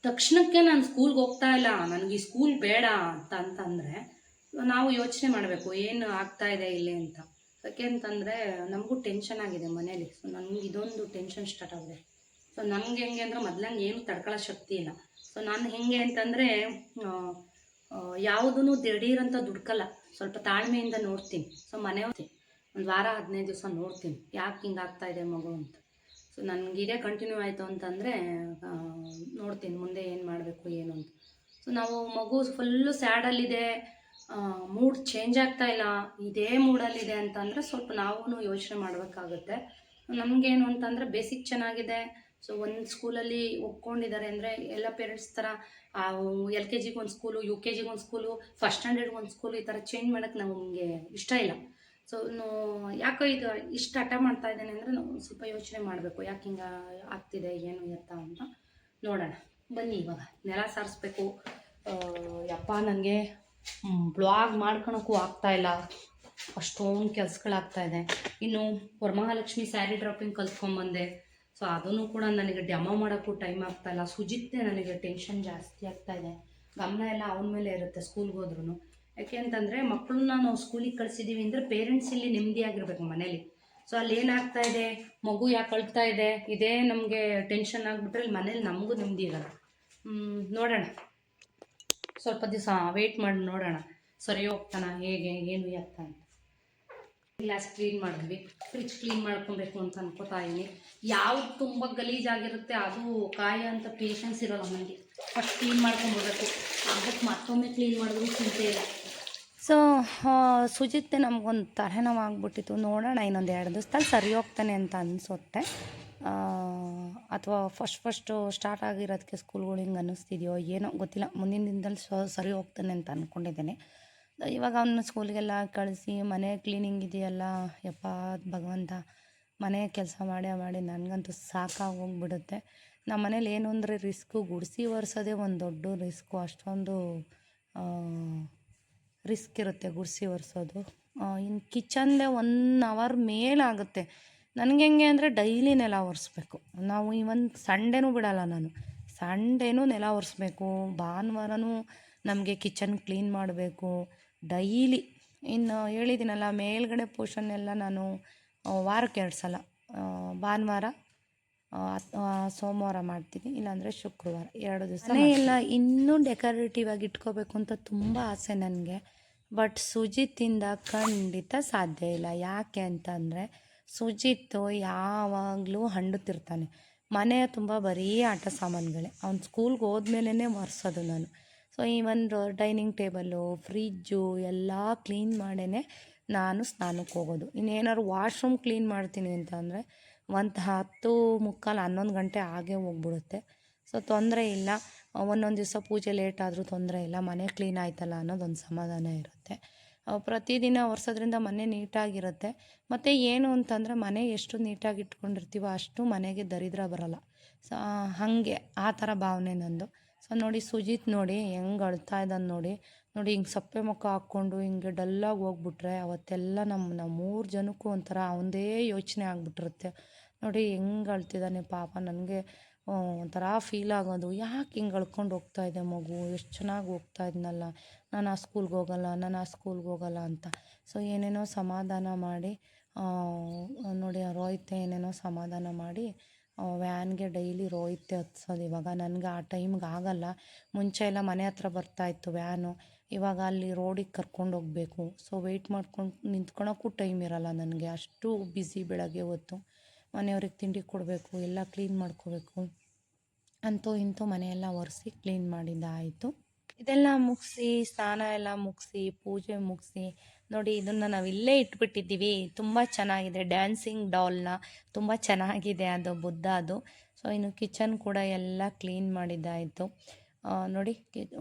A: ತಕ್ಷಣಕ್ಕೆ ನಾನು ಸ್ಕೂಲ್ಗೆ ಹೋಗ್ತಾ ಇಲ್ಲ, ನನಗೆ ಈ ಸ್ಕೂಲ್ ಬೇಡ ಅಂತಂದರೆ ನಾವು ಯೋಚನೆ ಮಾಡಬೇಕು ಏನು ಆಗ್ತಾ ಇದೆ ಇಲ್ಲಿ ಅಂತ. ಯಾಕೆ ಅಂತಂದರೆ ನಮಗೂ ಟೆನ್ಷನ್ ಆಗಿದೆ ಮನೇಲಿ. ಸೊ ನನಗೆ ಇದೊಂದು ಟೆನ್ಷನ್ ಸ್ಟಾರ್ಟ್ ಆಗಿದೆ. ಸೊ ನನಗೆ ಹೆಂಗೆ ಅಂದರೆ ಮೊದಲಂಗೆ ಏನು ತಡ್ಕೊಳ್ಳೋ ಶಕ್ತಿ ಇಲ್ಲ. ಸೊ ನಾನು ಹೆಂಗೆ ಅಂತಂದರೆ ಯಾವುದೂ ದಿಢೀರಂತ ದುಡ್ಕಲ್ಲ, ಸ್ವಲ್ಪ ತಾಳ್ಮೆಯಿಂದ ನೋಡ್ತೀನಿ. ಸೊ ಮನೆ ಹೋಗ್ತೀನಿ, ಒಂದು ವಾರ 15 ದಿವಸ ನೋಡ್ತೀನಿ ಯಾಕೆ ಹಿಂಗೆ ಆಗ್ತಾಯಿದೆ ಮಗು ಅಂತ. ಸೊ ನನಗಿದೇ ಕಂಟಿನ್ಯೂ ಆಯಿತು ಅಂತಂದರೆ ನೋಡ್ತೀನಿ ಮುಂದೆ ಏನು ಮಾಡಬೇಕು ಏನು ಅಂತ. ಸೊ ನಾವು ಮಗು ಫುಲ್ಲು ಸ್ಯಾಡಲ್ಲಿದೆ, ಮೂಡ್ ಚೇಂಜ್ ಆಗ್ತಾ ಇಲ್ಲ, ಇದೇ ಮೂಡಲ್ಲಿದೆ ಅಂತಂದರೆ ಸ್ವಲ್ಪ ನಾವು ಯೋಚನೆ ಮಾಡಬೇಕಾಗುತ್ತೆ. ನಮಗೇನು ಅಂತಂದರೆ ಬೇಸಿಕ್ ಚೆನ್ನಾಗಿದೆ. ಸೊ ಒಂದು ಸ್ಕೂಲಲ್ಲಿ ಒಪ್ಕೊಂಡಿದ್ದಾರೆ ಅಂದರೆ ಎಲ್ಲ ಪೇರೆಂಟ್ಸ್ ಥರ LKGಗೆ ಒಂದು ಸ್ಕೂಲು, UKGಗೆ ಒಂದು ಸ್ಕೂಲು, ಫಸ್ಟ್ ಸ್ಟ್ಯಾಂಡರ್ಡ್ಗೆ ಒಂದು ಸ್ಕೂಲು, ಈ ಥರ ಚೇಂಜ್ ಮಾಡೋಕ್ಕೆ ನಮಗೆ ಇಷ್ಟ ಇಲ್ಲ. ಸೊ ಯಾಕೋ ಇದು ಇಷ್ಟು ಹಠ ಮಾಡ್ತಾ ಇದ್ದೇನೆ ಅಂದರೆ ನಾವು ಸ್ವಲ್ಪ ಯೋಚನೆ ಮಾಡಬೇಕು, ಯಾಕೆ ಹಿಂಗೆ ಆಗ್ತಿದೆ ಏನು ಎತ್ತ ಅಂತ ನೋಡೋಣ ಬನ್ನಿ. ಇವಾಗ ನೆಲ ಸಾರಿಸ್ಬೇಕು. ಯಪ್ಪ ನನಗೆ ಬ್ಲಾಗ್ ಮಾಡ್ಕೊಳಕ್ಕೂ ಆಗ್ತಾಯಿಲ್ಲ, ಅಷ್ಟೊಂದು ಕೆಲಸಗಳಾಗ್ತಾಯಿದೆ. ಇನ್ನು ವರಮಹಾಲಕ್ಷ್ಮಿ ಸ್ಯಾರಿ ಡ್ರಾಪಿಂಗ್ ಕಲ್ತ್ಕೊಂಡ್ಬಂದೆ. ಸೊ ಅದನ್ನು ಕೂಡ ನನಗೆ ಡೆಮೋ ಮಾಡೋಕ್ಕೂ ಟೈಮ್ ಆಗ್ತಾಯಿಲ್ಲ. ಸುಜಿತ್ತೆ ನನಗೆ ಟೆನ್ಷನ್ ಜಾಸ್ತಿ ಆಗ್ತಾಯಿದೆ, ಗಮನ ಎಲ್ಲ ಅವನ ಮೇಲೆ ಇರುತ್ತೆ ಸ್ಕೂಲ್ಗೆ ಹೋದ್ರೂ. ಯಾಕೆ ಅಂತಂದರೆ ಮಕ್ಕಳನ್ನ ನಾವು ಸ್ಕೂಲಿಗೆ ಕಳಿಸಿದ್ದೀವಿ ಅಂದರೆ ಪೇರೆಂಟ್ಸ್ ಇಲ್ಲಿ ನೆಮ್ಮದಿಯಾಗಿರ್ಬೇಕು ಮನೇಲಿ. ಸೊ ಅಲ್ಲಿ ಏನಾಗ್ತಾ ಇದೆ, ಮಗು ಯಾಕೆ ಅಳ್ತಾ ಇದೆ, ಇದೇ ನಮಗೆ ಟೆನ್ಷನ್ ಆಗಿಬಿಟ್ರೆ ಇಲ್ಲಿ ಮನೇಲಿ ನಮಗೂ ನೆಮ್ಮದಿ ಇರಲ್ಲ. ನೋಡೋಣ, ಸ್ವಲ್ಪ ದಿವಸ ವೆಯ್ಟ್ ಮಾಡಿ ನೋಡೋಣ ಸರಿ ಹೋಗ್ತಾನ ಹೇಗೆ ಏನು ಎತ್ತ ಅಂತ. ಗ್ಲಾಸ್ ಕ್ಲೀನ್ ಮಾಡಿದ್ವಿ, ಫ್ರಿಜ್ ಕ್ಲೀನ್ ಮಾಡ್ಕೊಬೇಕು ಅಂತ ಅನ್ಕೋತಾ ಇದ್ದೀನಿ. ಯಾವ್ದು ತುಂಬ ಗಲೀಜಾಗಿರುತ್ತೆ ಅದು ಕಾಯ ಅಂತ ಪೇಷನ್ಸ್ ಇರೋಲ್ಲ ನನಗೆ. ಫಸ್ಟ್ ಕ್ಲೀನ್ ಮಾಡ್ಕೊಂಡ್ಬಿಡ್ಬೇಕು, ಅದಕ್ಕೆ ಮತ್ತೊಮ್ಮೆ ಕ್ಲೀನ್ ಮಾಡಿದ್ರು ಚಿಂತೆ ಇಲ್ಲ. ಸೊ ಸುಜಿತ್ತೆ ನಮಗೊಂದು ತಲೆನೋವು ಆಗ್ಬಿಟ್ಟಿತ್ತು. ನೋಡೋಣ ಇನ್ನೊಂದು 2 ದಿವಸದಲ್ಲಿ ಸರಿ ಹೋಗ್ತಾನೆ ಅಂತ ಅನಿಸುತ್ತೆ. ಅಥವಾ ಫಸ್ಟು ಸ್ಟಾರ್ಟ್ ಆಗಿರೋದಕ್ಕೆ ಸ್ಕೂಲ್ಗಳು ಹಿಂಗೆ ಅನ್ನಿಸ್ತಿದೆಯೋ ಏನೋ ಗೊತ್ತಿಲ್ಲ. ಮುಂದಿನ ದಿನದಲ್ಲಿ ಸರಿ ಹೋಗ್ತಾನೆ ಅಂತ ಅಂದ್ಕೊಂಡಿದ್ದೇನೆ. ಇವಾಗ ಅವನ್ನ ಸ್ಕೂಲಿಗೆಲ್ಲ ಕಳಿಸಿ ಮನೆ ಕ್ಲೀನಿಂಗ್ ಇದೆಯಲ್ಲ, ಯಪ್ಪ ಭಗವಂತ, ಮನೆ ಕೆಲಸ ಮಾಡಿ ನನಗಂತೂ ಸಾಕಾಗಿ ಹೋಗ್ಬಿಡುತ್ತೆ. ನಮ್ಮ ಮನೇಲಿ ಏನು ಅಂದರೆ ರಿಸ್ಕು, ಗುಡಿಸಿ ಒರೆಸೋದೇ ಒಂದು ದೊಡ್ಡ ರಿಸ್ಕು. ಅಷ್ಟೊಂದು ರಿಸ್ಕ್ ಇರುತ್ತೆ ಗುಡಿಸಿ ಒರೆಸೋದು. ಇನ್ನು ಕಿಚನ್ದೇ 1 ಅವರ್ ಮೇಲಾಗುತ್ತೆ. ನನಗೆ ಹೆಂಗೆ ಅಂದರೆ ಡೈಲಿ ನೆಲ ಒರೆಸ್ಬೇಕು. ನಾವು ಇವನ್ ಸಂಡೇನೂ ಬಿಡಲ್ಲ ನಾನು. ಸಂಡೇನೂ ನೆಲ ಒರೆಸ್ಬೇಕು, ಭಾನುವಾರನೂ ನಮಗೆ ಕಿಚನ್ ಕ್ಲೀನ್ ಮಾಡಬೇಕು ಡೈಲಿ. ಇನ್ನು ಹೇಳಿದ್ದೀನಲ್ಲ, ಮೇಲ್ಗಡೆ ಪೋರ್ಷನ್ ಎಲ್ಲ ನಾನು ವಾರಕ್ಕೆ 2 ಸಲ, ಭಾನುವಾರ ಸೋಮವಾರ ಮಾಡ್ತೀನಿ, ಇಲ್ಲಾಂದರೆ ಶುಕ್ರವಾರ 2 ದಿವಸ. ಎಲ್ಲ ಇನ್ನೂ ಡೆಕೋರೇಟಿವ್ ಆಗಿ ಇಟ್ಕೋಬೇಕು ಅಂತ ತುಂಬ ಆಸೆ ನನಗೆ. ಬಟ್ ಸುಜಿತಿಂದ ಖಂಡಿತ ಸಾಧ್ಯ ಇಲ್ಲ. ಯಾಕೆ ಅಂತಂದರೆ ಸುಜಿತ್ ಯಾವಾಗಲೂ ಹಂಡುತ್ತಿರ್ತಾನೆ. ಮನೆ ತುಂಬ ಬರೀ ಆಟ ಸಾಮಾನುಗಳೇ. ಅವ್ನು ಸ್ಕೂಲ್ಗೆ ಹೋದ್ಮೇಲೆ ಒರೆಸೋದು ನಾನು. So even dining table, fridge ಎಲ್ಲ ಕ್ಲೀನ್ ಮಾಡೇ ನಾನು ಸ್ನಾನಕ್ಕೆ ಹೋಗೋದು. ಇನ್ನೇನಾದ್ರು ವಾಶ್ರೂಮ್ ಕ್ಲೀನ್ ಮಾಡ್ತೀನಿ ಅಂತಂದರೆ 10:45, 11 ಗಂಟೆ ಆಗೇ ಹೋಗ್ಬಿಡುತ್ತೆ. ಸೊ ತೊಂದರೆ ಇಲ್ಲ, ಒಂದೊಂದು ದಿವಸ ಪೂಜೆ ಲೇಟ್ ಆದರೂ ತೊಂದರೆ ಇಲ್ಲ, ಮನೆ ಕ್ಲೀನ್ ಆಯ್ತಲ್ಲ ಅನ್ನೋದೊಂದು ಸಮಾಧಾನ ಇರುತ್ತೆ. ಪ್ರತಿದಿನ ಒರೆಸೋದ್ರಿಂದ ಮನೆ ನೀಟಾಗಿರುತ್ತೆ. ಮತ್ತು ಏನು ಅಂತಂದರೆ ಮನೆ ಎಷ್ಟು ನೀಟಾಗಿ ಇಟ್ಕೊಂಡಿರ್ತೀವೋ ಅಷ್ಟು ಮನೆಗೆ ದರಿದ್ರ ಬರೋಲ್ಲ. ಸೊ ಹಾಗೆ ಆ ಥರ ಭಾವನೆ ನಂದು. ಸೊ ನೋಡಿ ಸುಜಿತ್ ನೋಡಿ ಹೆಂಗೆ ಅಳ್ತಾ ಇದ್ದಾನೆ ನೋಡಿ. ಹಿಂಗೆ ಸಪ್ಪೆ ಮುಖ ಹಾಕ್ಕೊಂಡು ಹಿಂಗೆ ಡಲ್ಲಾಗಿ ಹೋಗ್ಬಿಟ್ರೆ ಅವತ್ತೆಲ್ಲ ನಾವು 3 ಜನಕ್ಕೂ ಒಂಥರ ಅವನದೇ ಯೋಚನೆ ಆಗಿಬಿಟ್ಟಿರುತ್ತೆ. ನೋಡಿ ಹೆಂಗೆ ಅಳ್ತಿದ್ದಾನೆ ಪಾಪ. ನನಗೆ ಒಂಥರ ಫೀಲ್ ಆಗೋದು, ಯಾಕೆ ಹಿಂಗೆ ಅಳ್ಕೊಂಡು ಹೋಗ್ತಾ ಇದೆ ಮಗು, ಎಷ್ಟು ಚೆನ್ನಾಗಿ ಹೋಗ್ತಾ ಇದ್ನಲ್ಲ, ನಾನು ಆ ಸ್ಕೂಲ್ಗೆ ಹೋಗಲ್ಲ ಅಂತ. ಸೊ ಏನೇನೋ ಸಮಾಧಾನ ಮಾಡಿ ನೋಡಿ ರೋಹಿತೆ ಏನೇನೋ ಸಮಾಧಾನ ಮಾಡಿ ವ್ಯಾನ್ಗೆ ಡೈಲಿ ರೋಹಿತೆ ಹತ್ಸೋದು. ಇವಾಗ ನನಗೆ ಆ ಟೈಮ್ಗೆ ಆಗಲ್ಲ. ಮುಂಚೆ ಎಲ್ಲ ಮನೆ ಹತ್ರ ಬರ್ತಾಯಿತ್ತು ವ್ಯಾನು, ಇವಾಗ ಅಲ್ಲಿ ರೋಡಿಗೆ ಕರ್ಕೊಂಡು ಹೋಗಬೇಕು. ಸೊ ವೆಯ್ಟ್ ಮಾಡ್ಕೊಂಡು ನಿಂತ್ಕೊಳ್ಳೋಕ್ಕೂ ಟೈಮ್ ಇರೋಲ್ಲ ನನಗೆ, ಅಷ್ಟು ಬ್ಯುಸಿ ಬೆಳಗ್ಗೆ ಹೊತ್ತು. ಮನೆಯವ್ರಿಗೆ ತಿಂಡಿ ಕೊಡಬೇಕು, ಎಲ್ಲ ಕ್ಲೀನ್ ಮಾಡ್ಕೋಬೇಕು. ಅಂತೂ ಇಂತೂ ಮನೆಯೆಲ್ಲ ಒರೆಸಿ ಕ್ಲೀನ್ ಮಾಡಿದ್ದಾಯಿತು. ಇದೆಲ್ಲ ಮುಗಿಸಿ ಸ್ನಾನ ಎಲ್ಲ ಮುಗಿಸಿ ಪೂಜೆ ಮುಗಿಸಿ ನೋಡಿ ಇದನ್ನು ನಾವು ಇಲ್ಲೇ ಇಟ್ಬಿಟ್ಟಿದ್ದೀವಿ. ತುಂಬ ಚೆನ್ನಾಗಿದೆ, ಡ್ಯಾನ್ಸಿಂಗ್ ಡಾಲ್ನ, ತುಂಬ ಚೆನ್ನಾಗಿದೆ ಅದು, ಬುದ್ಧ ಅದು. ಸೊ ಇನ್ನು ಕಿಚನ್ ಕೂಡ ಎಲ್ಲ ಕ್ಲೀನ್ ಮಾಡಿದ್ದಾಯಿತು. ನೋಡಿ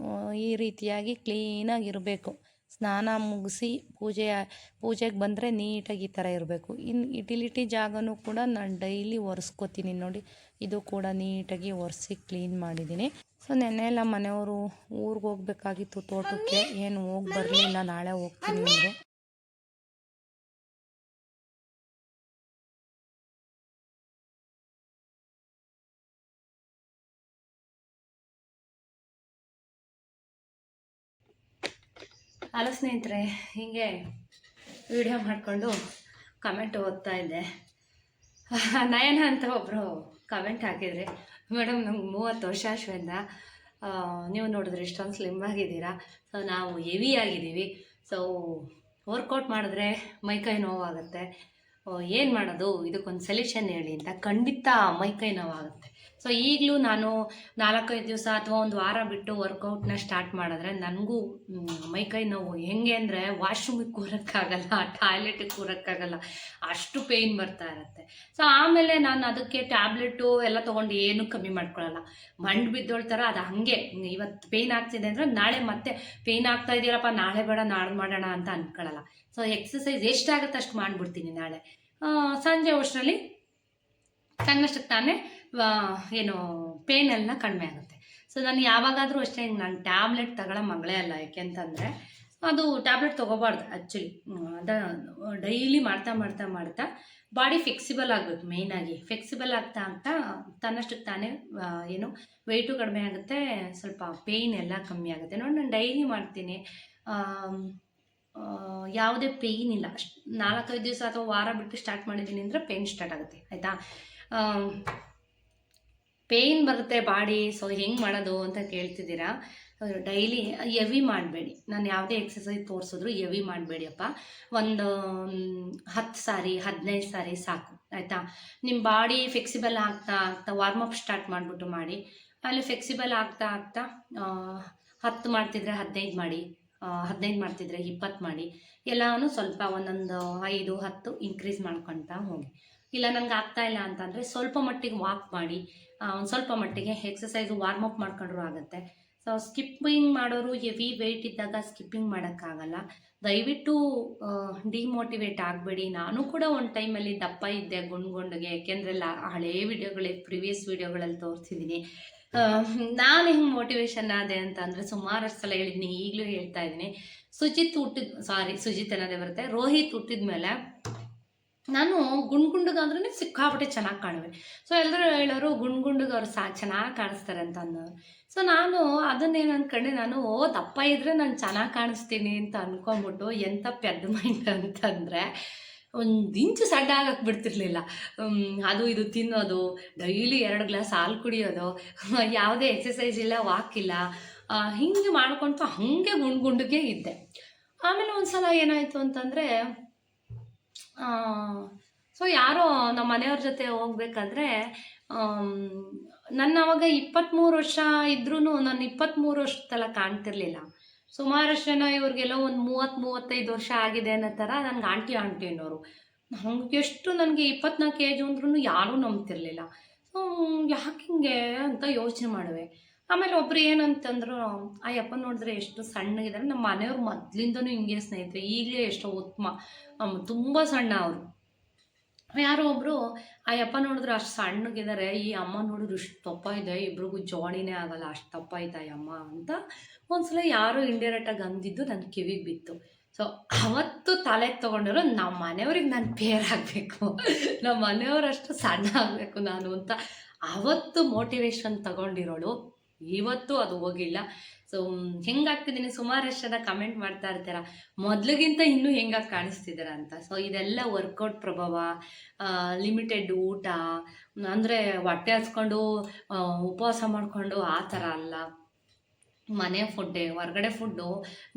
A: ಈ ರೀತಿಯಾಗಿ ಕ್ಲೀನಾಗಿರಬೇಕು. ಸ್ನಾನ ಮುಗಿಸಿ ಪೂಜೆಗೆ ಬಂದರೆ ನೀಟಾಗಿ ಈ ಥರ ಇರಬೇಕು. ಇನ್ನು ಯುಟಿಲಿಟಿ ಜಾಗನೂ ಕೂಡ ನಾನು ಡೈಲಿ ಒರೆಸ್ಕೋತೀನಿ. ನೋಡಿ ಇದು ಕೂಡ ನೀಟಾಗಿ ಒರೆಸಿ ಕ್ಲೀನ್ ಮಾಡಿದ್ದೀನಿ. ಸೊ ನೆನ್ನೆ ಎಲ್ಲ ಮನೆಯವರು ಊರಿಗೆ ಹೋಗ್ಬೇಕಾಗಿತ್ತು ತೋಟಕ್ಕೆ, ಏನು ಹೋಗಿ ಬರಲಿಲ್ಲ, ನಾಳೆ ಹೋಗ್ತೀನಿ ಅಂದರು. ಹಲೋ ಸ್ನೇಹಿತರೆ, ಹೀಗೆ ವಿಡಿಯೋ ಮಾಡಿಕೊಂಡು ಕಮೆಂಟ್ ಓದ್ತಾ ಇದ್ದೆ. ನಯನ ಅಂತ ಒಬ್ಬರು ಕಮೆಂಟ್ ಹಾಕಿದ್ರಿ, ಮೇಡಮ್ ನಮ್ಗೆ 30 ವರ್ಷ ಶ್ವೇತಾ, ನೀವು ನೋಡಿದ್ರೆ ಇಷ್ಟೊಂದು ಸ್ಲಿಮ್ ಆಗಿದ್ದೀರಾ. ಸೊ ನಾವು ಹೆವಿ ಆಗಿದ್ದೀವಿ. ಸೊ ವರ್ಕೌಟ್ ಮಾಡಿದ್ರೆ ಮೈಕೈ ನೋವಾಗುತ್ತೆ, ಏನು ಮಾಡೋದು, ಇದಕ್ಕೊಂದು ಸೊಲ್ಯೂಷನ್ ಹೇಳಿ ಅಂತ. ಖಂಡಿತ ಮೈಕೈ ನೋವಾಗುತ್ತೆ. ಸೊ ಈಗಲೂ ನಾನು 4-5 ದಿವಸ ಅಥವಾ 1 ವಾರ ಬಿಟ್ಟು ವರ್ಕೌಟ್ನ ಸ್ಟಾರ್ಟ್ ಮಾಡಿದ್ರೆ ನನಗೂ ಮೈಕೈ ನೋವು. ಹೆಂಗೆ ಅಂದರೆ ವಾಶ್ರೂಮಿಗೆ ಕೂರೋಕ್ಕಾಗಲ್ಲ, ಟಾಯ್ಲೆಟಿಗೆ ಕೂರೋಕ್ಕಾಗಲ್ಲ, ಅಷ್ಟು ಪೇಯ್ನ್ ಬರ್ತಾ ಇರುತ್ತೆ. ಸೊ ಆಮೇಲೆ ನಾನು ಅದಕ್ಕೆ ಟ್ಯಾಬ್ಲೆಟು ಎಲ್ಲ ತೊಗೊಂಡು ಏನೂ ಕಮ್ಮಿ ಮಾಡ್ಕೊಳ್ಳಲ್ಲ. ಮಂಡು ಬಿದ್ದೋಳ್ತಾರೆ ಅದು ಹಾಗೆ. ಇವತ್ತು ಪೇಯ್ನ್ ಆಗ್ತಿದೆ ಅಂದರೆ ನಾಳೆ ಮತ್ತೆ ಪೇಯ್ನ್ ಆಗ್ತಾ ಇದೆಯಲ್ಲಪ್ಪ, ನಾಳೆ ಬೇಡ ನಾಳೆ ಮಾಡೋಣ ಅಂತ ಅಂದ್ಕೊಳ್ಳಲ್ಲ. ಸೊ ಎಕ್ಸಸೈಸ್ ಎಷ್ಟಾಗುತ್ತೆ ಅಷ್ಟು ಮಾಡಿಬಿಡ್ತೀನಿ. ನಾಳೆ ಸಂಜೆ ಅಷ್ಟರಲ್ಲಿ ತನ್ನಷ್ಟಕ್ಕೆ ತಾನೇ ಏನು ಪೇನೆಲ್ಲ ಕಡಿಮೆ ಆಗುತ್ತೆ. ಸೊ ನಾನು ಯಾವಾಗಾದರೂ ಅಷ್ಟೇ, ನಾನು ಟ್ಯಾಬ್ಲೆಟ್ ತಗೊಳ್ಳೋ ಮಗಳೇ ಅಲ್ಲ. ಯಾಕೆಂತಂದರೆ ಅದು ಟ್ಯಾಬ್ಲೆಟ್ ತೊಗೋಬಾರ್ದು ಆ್ಯಕ್ಚುಲಿ. ಡೈಲಿ ಮಾಡ್ತಾ ಬಾಡಿ ಫ್ಲೆಕ್ಸಿಬಲ್ ಆಗಬೇಕು. ಮೇಯ್ನಾಗಿ ಫ್ಲೆಕ್ಸಿಬಲ್ ಆಗ್ತಾ ತನ್ನಷ್ಟಕ್ಕೆ ತಾನೇ ಏನು ವೆಯ್ಟು ಕಡಿಮೆ ಆಗುತ್ತೆ, ಸ್ವಲ್ಪ ಪೇಯ್ನ್ ಎಲ್ಲ ಕಮ್ಮಿ ಆಗುತ್ತೆ. ನೋಡಿ ನಾನು ಡೈಲಿ ಮಾಡ್ತೀನಿ, ಯಾವುದೇ ಪೇಯ್ನ್ ಇಲ್ಲ. 4-5 ದಿವಸ ಅಥವಾ ವಾರ ಬಿಟ್ಟು ಸ್ಟಾರ್ಟ್ ಮಾಡಿದ್ದೀನಿ ಅಂದರೆ ಪೇಯ್ನ್ ಸ್ಟಾರ್ಟ್ ಆಗುತ್ತೆ, ಆಯಿತಾ. ಪೇಯ್ನ್ ಬರುತ್ತೆ ಬಾಡಿ. ಸೊ ಹೆಂಗೆ ಮಾಡೋದು ಅಂತ ಕೇಳ್ತಿದ್ದೀರಾ. ಡೈಲಿ ಹೆವಿ ಮಾಡಬೇಡಿ. ನಾನು ಯಾವುದೇ ಎಕ್ಸಸೈಸ್ ತೋರಿಸಿದ್ರು ಹೆವಿ ಮಾಡಬೇಡಿಯಪ್ಪ. ಒಂದು 10 ಸಾರಿ 15 ಸಾರಿ ಸಾಕು, ಆಯಿತಾ. ನಿಮ್ಮ ಬಾಡಿ ಫ್ಲೆಕ್ಸಿಬಲ್ ಆಗ್ತಾ ವಾರ್ಮಪ್ ಸ್ಟಾರ್ಟ್ ಮಾಡಿಬಿಟ್ಟು ಮಾಡಿ. ಅಲ್ಲಿ ಫ್ಲೆಕ್ಸಿಬಲ್ ಆಗ್ತಾ 10 ಮಾಡ್ತಿದ್ರೆ 15 ಮಾಡಿ, 15 ಮಾಡ್ತಿದ್ರೆ 20 ಮಾಡಿ. ಎಲ್ಲನೂ ಸ್ವಲ್ಪ ಒಂದೊಂದು 5-10 ಇನ್ಕ್ರೀಸ್ ಮಾಡ್ಕೊತಾ ಹೋಗಿ. ಇಲ್ಲ ನನಗೆ ಆಗ್ತಾಯಿಲ್ಲ ಅಂತಂದರೆ ಸ್ವಲ್ಪ ಮಟ್ಟಿಗೆ ವಾಕ್ ಮಾಡಿ, ಒಂದು ಸ್ವಲ್ಪ ಮಟ್ಟಿಗೆ ಎಕ್ಸಸೈಸು ವಾರ್ಮಪ್ ಮಾಡ್ಕೊಂಡ್ರೂ ಆಗುತ್ತೆ. ಸೊ ಸ್ಕಿಪ್ಪಿಂಗ್ ಮಾಡೋರು ಹೆವಿ ವೆಯ್ಟ್ ಇದ್ದಾಗ ಸ್ಕಿಪ್ಪಿಂಗ್ ಮಾಡೋಕ್ಕಾಗಲ್ಲ. ದಯವಿಟ್ಟು ಡಿಮೋಟಿವೇಟ್ ಆಗಬೇಡಿ. ನಾನು ಕೂಡ ಒಂದು ಟೈಮಲ್ಲಿ ದಪ್ಪ ಇದ್ದೆ, ಗುಂಡ್ಗೆ. ಯಾಕೆಂದರೆ ಹಳೇ ಪ್ರಿವಿಯಸ್ ವೀಡಿಯೋಗಳಲ್ಲಿ ತೋರಿಸಿದ್ದೀನಿ. ನಾನು ಹೆಂಗೆ ಮೋಟಿವೇಶನ್ ಆದೆ ಅಂತಂದರೆ ಸುಮಾರಷ್ಟು ಸಲ ಹೇಳಿದ್ದೀನಿ, ಈಗಲೂ ಹೇಳ್ತಾ ಇದ್ದೀನಿ. ಸುಜಿತ್ ಅನ್ನೋದೇ ಬರುತ್ತೆ. ರೋಹಿತ್ ಹುಟ್ಟಿದ ಮೇಲೆ ನಾನು ಗುಂಡ್ಗುಂಡಗಾದ್ರೂ ಸಿಕ್ಕಾಪಟ್ಟೆ ಚೆನ್ನಾಗಿ ಕಾಣುವೆ. ಸೊ ಎಲ್ಲರೂ ಹೇಳೋರು ಗುಂಡ್ಗುಂಡಗೆ ಅವ್ರು ಚೆನ್ನಾಗಿ ಕಾಣಿಸ್ತಾರೆ ಅಂತ ಅನ್ನೋರು. ಸೊ ನಾನು ಅದನ್ನೇನು ಅಂದ್ಕೊಂಡೆ, ನಾನು ದಪ್ಪ ಇದ್ದರೆ ನಾನು ಚೆನ್ನಾಗಿ ಕಾಣಿಸ್ತೀನಿ ಅಂತ ಅಂದ್ಕೊಂಬಿಟ್ಟು ಎಂಥ ಪೆದ್ದ ಮೈಂಡ್ ಅಂತಂದರೆ, ಒಂದು ಇಂಚು ಸಡ್ಡ ಆಗಕ್ಕೆ ಬಿಡ್ತಿರ್ಲಿಲ್ಲ. ಅದು ಇದು ತಿನ್ನೋದು, ಡೈಲಿ 2 ಗ್ಲಾಸ್ ಹಾಲು ಕುಡಿಯೋದು, ಯಾವುದೇ ಎಕ್ಸಸೈಸ್ ಇಲ್ಲ, ವಾಕ್ ಇಲ್ಲ, ಹಿಂಗೆ ಮಾಡ್ಕೊಳ್ತಾ ಹಾಗೆ ಗುಂಡ್ಗುಂಡಿಗೆ ಇದ್ದೆ. ಆಮೇಲೆ ಒಂದು ಸಲ ಏನಾಯಿತು ಅಂತಂದರೆ, ಸೊ ಯಾರೋ ನಮ್ಮ ಮನೆಯವ್ರ ಜೊತೆ ಹೋಗ್ಬೇಕಾದ್ರೆ ನನ್ನ ಅವಾಗ 23 ವರ್ಷ ಇದ್ರೂ ನಾನು 23 ವರ್ಷದಲ್ಲ ಕಾಣ್ತಿರ್ಲಿಲ್ಲ. ಸುಮಾರಷ್ಟು ಜನ ಇವ್ರಿಗೆಲ್ಲ ಒಂದು 30-35 ವರ್ಷ ಆಗಿದೆ ಅನ್ನೋ ಥರ ನನಗೆ ಆಂಟಿ ಅನ್ನೋರು. ನನಗೆ ಎಷ್ಟು ನನಗೆ 24 ಏಜು ಅಂದ್ರೂ ಯಾರೂ ನಂಬ್ತಿರ್ಲಿಲ್ಲ. ಸೊ ಯಾಕೆ ಹಿಂಗೆ ಅಂತ ಯೋಚನೆ ಮಾಡುವೆ. ಆಮೇಲೆ ಒಬ್ರು ಏನಂತಂದ್ರು, ಆ ಯಪ್ಪ ನೋಡಿದ್ರೆ ಎಷ್ಟು ಸಣ್ಣಗಿದ್ದಾರೆ. ನಮ್ಮ ಮನೆಯವ್ರು ಮೊದಲಿಂದನೂ ಹಿಂಗೆ ಸ್ನೇಹಿತರೆ, ಈಗಲೇ ಎಷ್ಟೋ ಉತ್ತಮ, ತುಂಬ ಸಣ್ಣ ಅವರು. ಯಾರೋ ಒಬ್ಬರು, ಆ ಯಪ್ಪ ನೋಡಿದ್ರೆ ಅಷ್ಟು ಸಣ್ಣಗಿದ್ದಾರೆ, ಈ ಅಮ್ಮ ನೋಡಿದ್ರು ಇಷ್ಟು ದಪ್ಪ ಇದೆ, ಇಬ್ರಿಗೂ ಜೋಡಿನೇ ಆಗಲ್ಲ, ಅಷ್ಟು ದಪ್ಪ ಐತಾ ಈ ಅಮ್ಮ ಅಂತ ಒಂದ್ಸಲ ಯಾರೋ ಇಂಡೈರೆಕ್ಟಾಗಿ ಅಂದಿದ್ದು ನನ್ನ ಕಿವಿಗೆ ಬಿತ್ತು. ಸೊ ಅವತ್ತು ತಲೆಗೆ ತೊಗೊಂಡಿರೋ ನಮ್ಮ ಮನೆಯವ್ರಿಗೆ ನಾನು ಪೇರ್ ಆಗಬೇಕು, ನಮ್ಮ ಮನೆಯವ್ರಷ್ಟು ಸಣ್ಣ ಆಗಬೇಕು ನಾನು ಅಂತ ಅವತ್ತು ಮೋಟಿವೇಶನ್ ತಗೊಂಡಿರೋಳು. ಇವತ್ತು ಅದು ಹೋಗಿಲ್ಲ. ಸೊ ಹೆಂಗಾಗ್ತಿದ್ದೀನಿ, ಸುಮಾರಷ್ಟು ಜನ ಕಮೆಂಟ್ ಮಾಡ್ತಾ ಇರ್ತೀರ, ಮೊದಲಿಗಿಂತ ಇನ್ನೂ ಹೆಂಗಾಗಿ ಕಾಣಿಸ್ತಿದ್ದೀರ ಅಂತ. ಸೊ ಇದೆಲ್ಲ ವರ್ಕೌಟ್ ಪ್ರಭಾವ, ಲಿಮಿಟೆಡ್ ಊಟ, ಅಂದರೆ ಹೊಟ್ಟೆ ಹಚ್ಕೊಂಡು ಉಪವಾಸ ಮಾಡಿಕೊಂಡು ಆ ಥರ ಅಲ್ಲ, ಮನೆ ಫುಡ್ಡೇ. ಹೊರಗಡೆ ಫುಡ್ಡು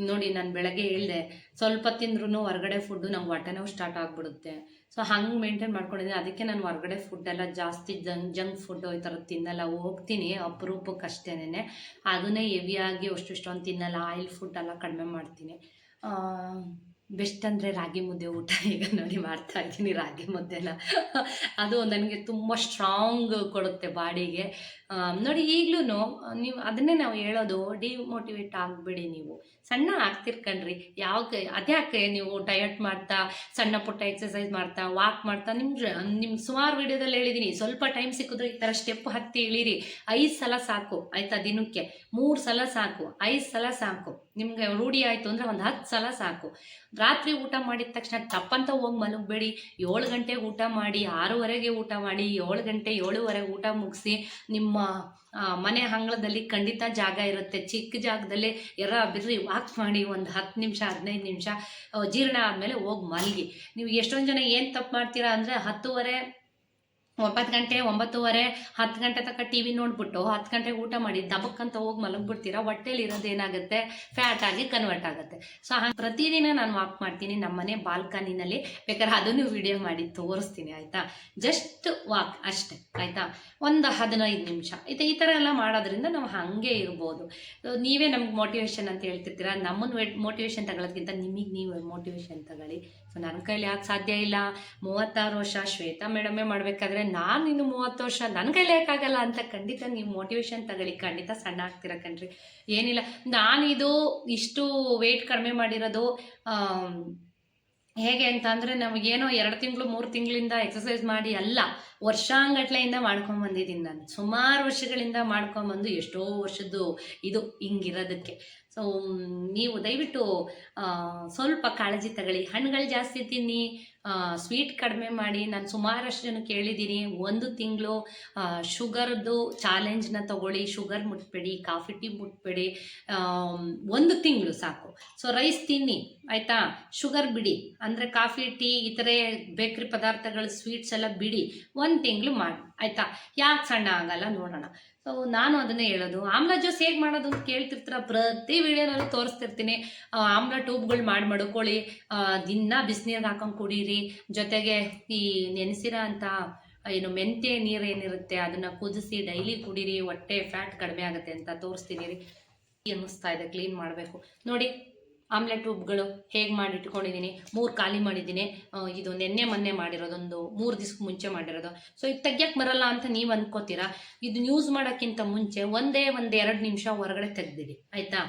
A: ನೋಡಿ, ನಾನು ಬೆಳಗ್ಗೆ ಹೇಳಿದೆ, ಸ್ವಲ್ಪ ತಿಂದ್ರೂ ಹೊರಗಡೆ ಫುಡ್ಡು ನಮ್ಗೆ ಹೊಟ್ಟೆ ನೋವು ಸ್ಟಾರ್ಟ್ ಆಗಿಬಿಡುತ್ತೆ. ಸೊ ಹಂಗೆ ಮೇಂಟೈನ್ ಮಾಡ್ಕೊಂಡಿದ್ದೀನಿ. ಅದಕ್ಕೆ ನಾನು ಹೊರಗಡೆ ಫುಡ್ಡೆಲ್ಲ ಜಾಸ್ತಿ ಜಂಕ್ ಫುಡ್ಡು ಈ ಥರದ್ದು ತಿನ್ನಲ್ಲ. ಹೋಗ್ತೀನಿ ಅಪರೂಪಕ್ಕೆ ಅಷ್ಟೇನೆ, ಅದನ್ನೇ ಹೆವಿಯಾಗಿ ಅಷ್ಟೊಂದು ತಿನ್ನಲ್ಲ. ಆಯಿಲ್ ಫುಡ್ ಎಲ್ಲ ಕಡಿಮೆ ಮಾಡ್ತೀನಿ. ಬೆಸ್ಟ್ ಅಂದರೆ ರಾಗಿ ಮುದ್ದೆ ಊಟ. ಈಗ ನೋಡಿ ಮಾಡ್ತಾ ಇದ್ದೀನಿ ರಾಗಿ ಮುದ್ದೆನ. ಅದು ನನಗೆ ತುಂಬ ಸ್ಟ್ರಾಂಗ್ ಕೊಡುತ್ತೆ ಬಾಡಿಗೆ. ನೋಡಿ ಈಗಲೂ ನೀವು ಅದನ್ನೇ ನಾವು ಹೇಳೋದು, ಡಿಮೋಟಿವೇಟ್ ಆಗಬೇಡಿ. ನೀವು ಸಣ್ಣ ಆಗ್ತಿರ್ಕಂಡ್ರಿ, ಅದ್ಯಾಕೆ ನೀವು ಡಯಟ್ ಮಾಡ್ತಾ, ಸಣ್ಣ ಪುಟ್ಟ ಎಕ್ಸಸೈಸ್ ಮಾಡ್ತಾ, ವಾಕ್ ಮಾಡ್ತಾ, ನಿಮ್ಮ ಸುಮಾರು ವಿಡಿಯೋದಲ್ಲಿ ಹೇಳಿದ್ದೀನಿ, ಸ್ವಲ್ಪ ಟೈಮ್ ಸಿಕ್ಕಿದ್ರೆ ಈ ಥರ ಸ್ಟೆಪ್ ಹತ್ತಿ ಇಳೀರಿ. 5 ಸಲ ಸಾಕು ಆಯಿತಾ, ದಿನಕ್ಕೆ 3 ಸಲ ಸಾಕು, 5 ಸಲ ಸಾಕು. ನಿಮಗೆ ರೂಢಿ ಆಯಿತು ಅಂದರೆ ಒಂದು 10 ಸಲ ಸಾಕು. ರಾತ್ರಿ ಊಟ ಮಾಡಿದ ತಕ್ಷಣ ತಪ್ಪಂತ ಹೋಗಿ ಮಲಗಬೇಡಿ. 7 ಗಂಟೆಗೆ ಊಟ ಮಾಡಿ, 6:30ಗೆ ಊಟ ಮಾಡಿ, 7 ಗಂಟೆ 7:30 ಊಟ ಮುಗಿಸಿ, ನಿಮ್ಮ ಮನೆ ಅಂಗಳದಲ್ಲಿ ಖಂಡಿತ ಜಾಗ ಇರುತ್ತೆ. ಚಿಕ್ಕ ಜಾಗದಲ್ಲಿ ಬಿರ್ರಿ ವಾಕ್ ಮಾಡಿ, ಒಂದು 10 ನಿಮಿಷ 15 ನಿಮಿಷ ಜೀರ್ಣ ಆದಮೇಲೆ ಹೋಗಿ ಮಲಗಿ. ನೀವು ಎಷ್ಟೊಂದು ಜನ ಏನು ತಪ್ಪು ಮಾಡ್ತೀರಾ ಅಂದರೆ, 10:30 9 ಗಂಟೆ 9:30 10 ಗಂಟೆ ತನಕ ಟಿ ವಿ ನೋಡ್ಬಿಟ್ಟು 10 ಗಂಟೆಗೆ ಊಟ ಮಾಡಿ ದಬಕ್ಕಂತ ಹೋಗಿ ಮಲಗಿಬಿಡ್ತೀರಾ. ಹೊಟ್ಟೆಲಿ ಇರೋದು ಏನಾಗುತ್ತೆ, ಫ್ಯಾಟ್ ಆಗಿ ಕನ್ವರ್ಟ್ ಆಗುತ್ತೆ. ಸೊ ಪ್ರತಿದಿನ ನಾನು ವಾಕ್ ಮಾಡ್ತೀನಿ ನಮ್ಮ ಮನೆ ಬಾಲ್ಕನಿನಲ್ಲಿ. ಬೇಕಾದ್ರೆ ಅದನ್ನು ವಿಡಿಯೋ ಮಾಡಿ ತೋರಿಸ್ತೀನಿ ಆಯಿತಾ. ಜಸ್ಟ್ ವಾಕ್ ಅಷ್ಟೇ ಆಯಿತಾ, ಒಂದು 15 ನಿಮಿಷ ಈ ಥರ ಎಲ್ಲ ಮಾಡೋದ್ರಿಂದ ನಾವು ಹಾಗೆ ಇರ್ಬೋದು. ನೀವೇ ನಮ್ಗೆ ಮೋಟಿವೇಶನ್ ಅಂತ ಹೇಳ್ತಿರ್ತೀರ. ನಮ್ಮನ್ನು ಮೋಟಿವೇಶನ್ ತಗೊಳ್ಳೋದ್ಕಿಂತ ನಿಮಗೆ ನೀವು ಮೋಟಿವೇಶನ್ ತಗೊಳ್ಳಿ. ಸೊ ನನ್ನ ಕೈಲಿ ಯಾಕೆ ಸಾಧ್ಯ ಇಲ್ಲ, 36 ವರ್ಷ ಶ್ವೇತಾ ಮೇಡಮೇ ಮಾಡಬೇಕಾದ್ರೆ ನಾನು ಇನ್ನು 30 ವರ್ಷ ನನ್ನ ಕೈಲಿ ಯಾಕಾಗಲ್ಲ ಅಂತ ಖಂಡಿತ ನೀವು ಮೋಟಿವೇಶನ್ ತಗೊಳ್ಳಿ. ಖಂಡಿತ ಸಣ್ಣ ಆಗ್ತೀರ ಕಣ್ರಿ. ಏನಿಲ್ಲ, ನಾನಿದು ಇಷ್ಟು ವೆಯ್ಟ್ ಕಡಿಮೆ ಮಾಡಿರೋದು ಹೇಗೆ ಅಂತ ಅಂದರೆ, ನಮಗೇನೋ 2 ತಿಂಗಳು 3 ತಿಂಗಳಿಂದ ಎಕ್ಸಸೈಸ್ ಮಾಡಿ ಅಲ್ಲ, ವರ್ಷಾಂಗಟ್ಲೆಯಿಂದ ಮಾಡ್ಕೊಂಬಂದಿದ್ದೀನಿ ನಾನು. ಸುಮಾರು ವರ್ಷಗಳಿಂದ ಮಾಡ್ಕೊಂಬಂದು ಎಷ್ಟೋ ವರ್ಷದ್ದು ಇದು ಹಿಂಗಿರೋದಕ್ಕೆ. ಸೊ ನೀವು ದಯವಿಟ್ಟು ಸ್ವಲ್ಪ ಕಾಳಜಿ ತಗೊಳ್ಳಿ. ಹಣ್ಣುಗಳು ಜಾಸ್ತಿ ತಿನ್ನಿ, ಸ್ವೀಟ್ ಕಡಿಮೆ ಮಾಡಿ. ನಾನು ಸುಮಾರಷ್ಟು ಜನ ಕೇಳಿದ್ದೀನಿ, 1 ತಿಂಗಳು ಶುಗರ್ದು ಚಾಲೆಂಜ್ನ ತಗೊಳ್ಳಿ. ಶುಗರ್ ಮುಟ್ಬೇಡಿ, ಕಾಫಿ ಟೀ ಮುಟ್ಬೇಡಿ, 1 ತಿಂಗಳು ಸಾಕು. ಸೊ ರೈಸ್ ತಿನ್ನಿ ಆಯಿತಾ, ಶುಗರ್ ಬಿಡಿ, ಅಂದರೆ ಕಾಫಿ ಟೀ ಈ ಥರ ಬೇಕ್ರಿ ಪದಾರ್ಥಗಳು ಸ್ವೀಟ್ಸ್ ಎಲ್ಲ ಬಿಡಿ, 1 ತಿಂಗಳು ಮಾಡಿ ಆಯಿತಾ. ಯಾಕೆ ಸಣ್ಣ ಆಗಲ್ಲ ನೋಡೋಣ. ಸೊ ನಾನು ಅದನ್ನೇ ಹೇಳೋದು. ಆಮ್ಲ ಜ್ಯೂಸ್ ಹೇಗೆ ಮಾಡೋದು ಅಂತ ಕೇಳ್ತಿರ್ತೀರ, ಪ್ರತಿ ವಿಡಿಯೋನಲ್ಲೂ ತೋರಿಸ್ತಿರ್ತೀನಿ. ಆಮ್ಲ ಟ್ಯೂಬ್ಗಳು ಮಡ್ಕೊಳ್ಳಿ, ದಿನ ಬಿಸಿನೀರಿಗೆ ಹಾಕೊಂಡು ಕುಡೀರಿ. ಜೊತೆಗೆ ಈ ನೆನೆಸಿರೋ ಅಂತ ಏನು ಮೆಂತ್ಯ ನೀರು ಏನಿರುತ್ತೆ ಅದನ್ನು ಕುದಿಸಿ ಡೈಲಿ ಕುಡೀರಿ. ಹೊಟ್ಟೆ ಫ್ಯಾಟ್ ಕಡಿಮೆ ಆಗುತ್ತೆ ಅಂತ ತೋರಿಸ್ತೀನಿ ರೀ. ಅನ್ನಿಸ್ತಾ ಇದೆ ಕ್ಲೀನ್ ಮಾಡಬೇಕು ನೋಡಿ. ಆಮ್ಲೆಟ್ ಟ್ಯೂಬ್ಗಳು ಹೇಗೆ ಮಾಡಿಟ್ಕೊಂಡಿದ್ದೀನಿ, 3 ಖಾಲಿ ಮಾಡಿದ್ದೀನಿ. ಇದು ಮೊನ್ನೆ ಮಾಡಿರೋದೊಂದು 3 ದಿವ್ಸಕ್ಕೆ ಮುಂಚೆ ಮಾಡಿರೋದು. ಸೊ ಇದು ತೆಗ್ಯಕ್ಕೆ ಬರಲ್ಲ ಅಂತ ನೀವು ಅಂದ್ಕೋತೀರಾ. ಇದನ್ನ ಯೂಸ್ ಮಾಡೋಕ್ಕಿಂತ ಮುಂಚೆ ಒಂದು 2 ನಿಮಿಷ ಹೊರಗಡೆ ತೆಗೆದಿಡಿ ಆಯಿತಾ.